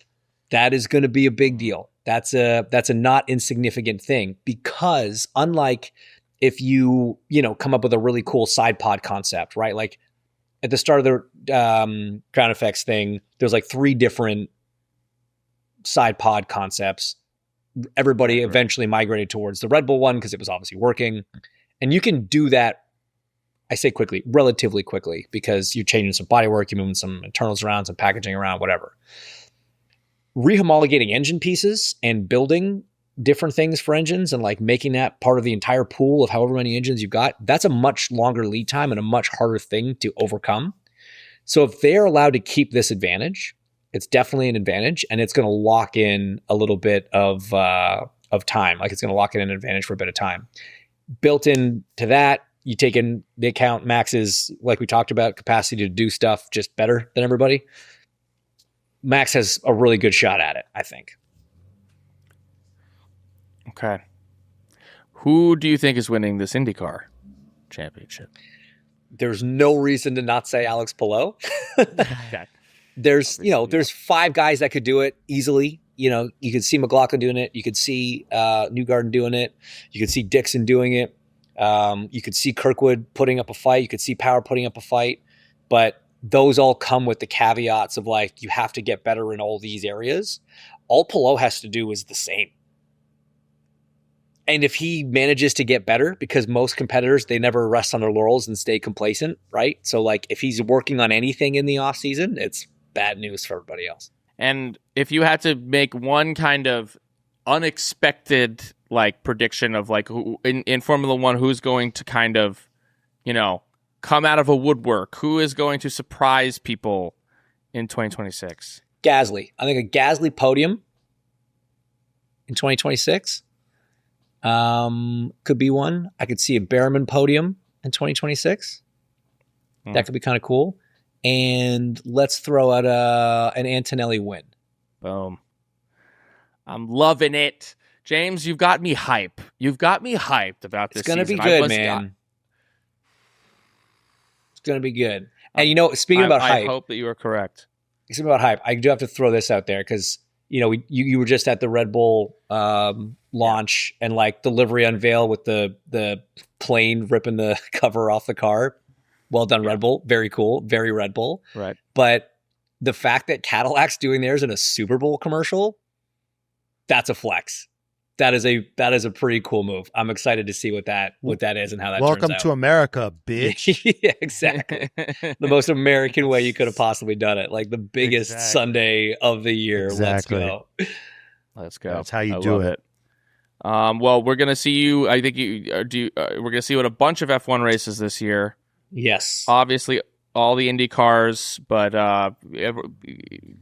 that is going to be a big deal. That's a not insignificant thing, because unlike if you come up with a really cool side pod concept, right? Like at the start of the Ground Effects thing, there's like 3 different side pod concepts. Everybody eventually migrated towards the Red Bull one because it was obviously working. And you can do that, I say quickly, relatively quickly, because you're changing some bodywork, you're moving some internals around, some packaging around, whatever. Rehomologating engine pieces and building different things for engines and like making that part of the entire pool of however many engines you've got, that's a much longer lead time and a much harder thing to overcome. So if they're allowed to keep this advantage, it's definitely an advantage, and it's going to lock in a little bit of time. Like it's going to lock in an advantage for a bit of time. Built into that, you take in the account Max's, like we talked about, capacity to do stuff just better than everybody. Max has a really good shot at it, I think. Okay. Who do you think is winning this IndyCar championship? There's no reason to not say Alex Palou. Okay. There's 5 guys that could do it easily. You could see McLaughlin doing it. You could see Newgarden doing it. You could see Dixon doing it. You could see Kirkwood putting up a fight. You could see Power putting up a fight. But those all come with the caveats of like, you have to get better in all these areas. All Palou has to do is the same. And if he manages to get better, because most competitors, they never rest on their laurels and stay complacent, right? So like if he's working on anything in the off season, it's bad news for everybody else. And if you had to make one kind of unexpected like prediction of like who, in Formula One, who's going to kind of, come out of a woodwork, who is going to surprise people in 2026? Gasly. I think a Gasly podium in 2026. Could be one. I could see a Behrman podium in 2026. That could be kind of cool. And let's throw out an Antonelli win. Boom. I'm loving it. James, you've got me hype. You've got me hyped about this. It's going to be good, man. It's going to be good. And speaking about hype. I hope that you are correct. Speaking about hype, I do have to throw this out there because you were just at the Red Bull launch and like the livery unveil with the plane ripping the cover off the car. Well done, Red Bull. Very cool. Very Red Bull. Right. But the fact that Cadillac's doing theirs in a Super Bowl commercial, that's a flex. That is a pretty cool move. I'm excited to see what that is and how that turns out. Welcome to America, bitch. Yeah, exactly. The most American way you could have possibly done it. Like the biggest Sunday of the year. Exactly. Let's go. That's how you do it. Well, we're gonna see you. I think we're gonna see you at a bunch of F1 races this year. Yes. Obviously, all the Indy cars, but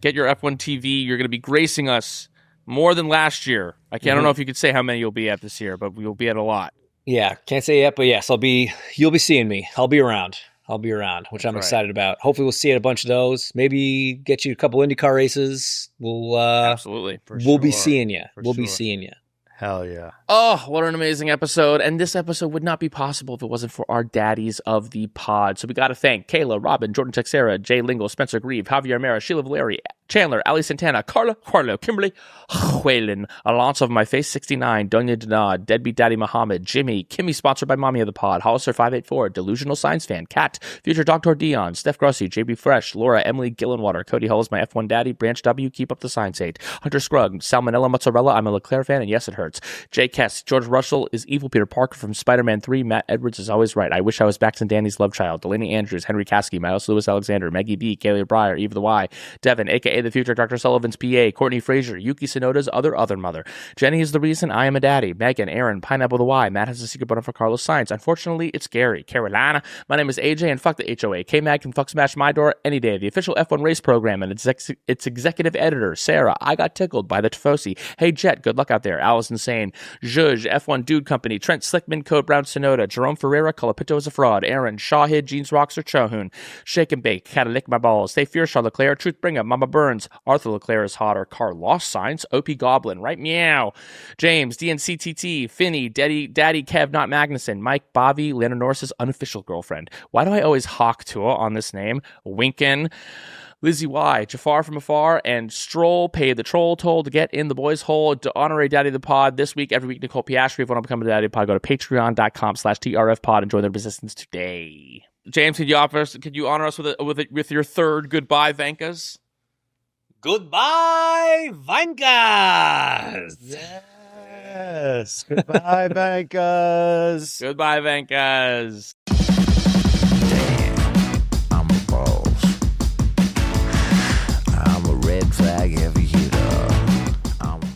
get your F1 TV. You're gonna be gracing us more than last year. I don't know if you could say how many you'll be at this year, but you'll be at a lot. Yeah, can't say yet, but yes, you'll be seeing me. I'll be around. I'll be around, which I'm right. excited about. Hopefully we'll see a bunch of those. Maybe get you a couple IndyCar races. Absolutely. We'll be seeing you. For sure. Be seeing you. Hell yeah. Oh, what an amazing episode. And this episode would not be possible if it wasn't for our daddies of the pod. So we got to thank Kayla, Robin, Jordan Texera, Jay Lingle, Spencer Grieve, Javier Mera, Sheila Valeri, Chandler, Ali Santana, Carla, Kimberly, Whalen, Alonso of My Face 69, Donya Denad, Deadbeat Daddy Muhammad, Jimmy, Kimmy, sponsored by Mommy of the Pod, Hollister 584, Delusional Science Fan, Kat, Future Dr. Dion, Steph Grossi, JB Fresh, Laura, Emily Gillenwater, Cody Hull is my F1 daddy, Branch W, Keep Up the Science 8, Hunter Scrugg, Salmonella Mozzarella, I'm a Leclerc fan, and yes, it hurts. Jay Kess, George Russell is evil Peter Parker from Spider-Man 3, Matt Edwards is always right. I wish I was Baxton Danny's love child. Delaney Andrews, Henry Caskey, Miles Lewis Alexander, Maggie B, Kaylee Breyer, Eve the Y, Devin, aka the future Dr. Sullivan's PA, Courtney Frazier, Yuki Sonoda's other mother. Jenny is the reason I am a daddy. Megan, Aaron, Pineapple the Y, Matt has a secret button for Carlos Sainz. Unfortunately, it's Gary. Carolina, my name is AJ, and fuck the HOA. K-Mag can fuck smash my door any day. The official F1 race program and its executive editor, Sarah. I got tickled by the Tifosi. Hey, Jet, good luck out there. Alice Insane, Zhuzh, F1 Dude Company, Trent Slickman, Code Brown Sonoda, Jerome Ferreira, Colapito is a fraud, Aaron, Shawhead, Jeans Rocks, or Chohoon, Shake and Bake, Gotta Lick My Balls, Stay Fierce, Charles Leclerc, Truth Bringer, Mama Burns, Arthur Leclerc is hotter, Carlos Sainz, OP Goblin, right? Meow, James, DNCTT, Finney, Daddy Kev, not Magnuson, Mike, Bobby, Lando Norris's unofficial girlfriend. Why do I always hawk Tua on this name? Winkin', Lizzie Y, Jafar from afar, and Stroll paid the troll toll to get in the boys' hole. To honorary Daddy of the Pod this week, every week, Nicole Piastri. If you want to become a Daddy of the Pod, go to patreon.com/TRFpod and join their resistance today. James, could you honor us with your third goodbye, Vankas? Goodbye, Vankas! Yes. Goodbye, Bankas. Goodbye, Vankas. I'm a boss. I'm a red flag heavy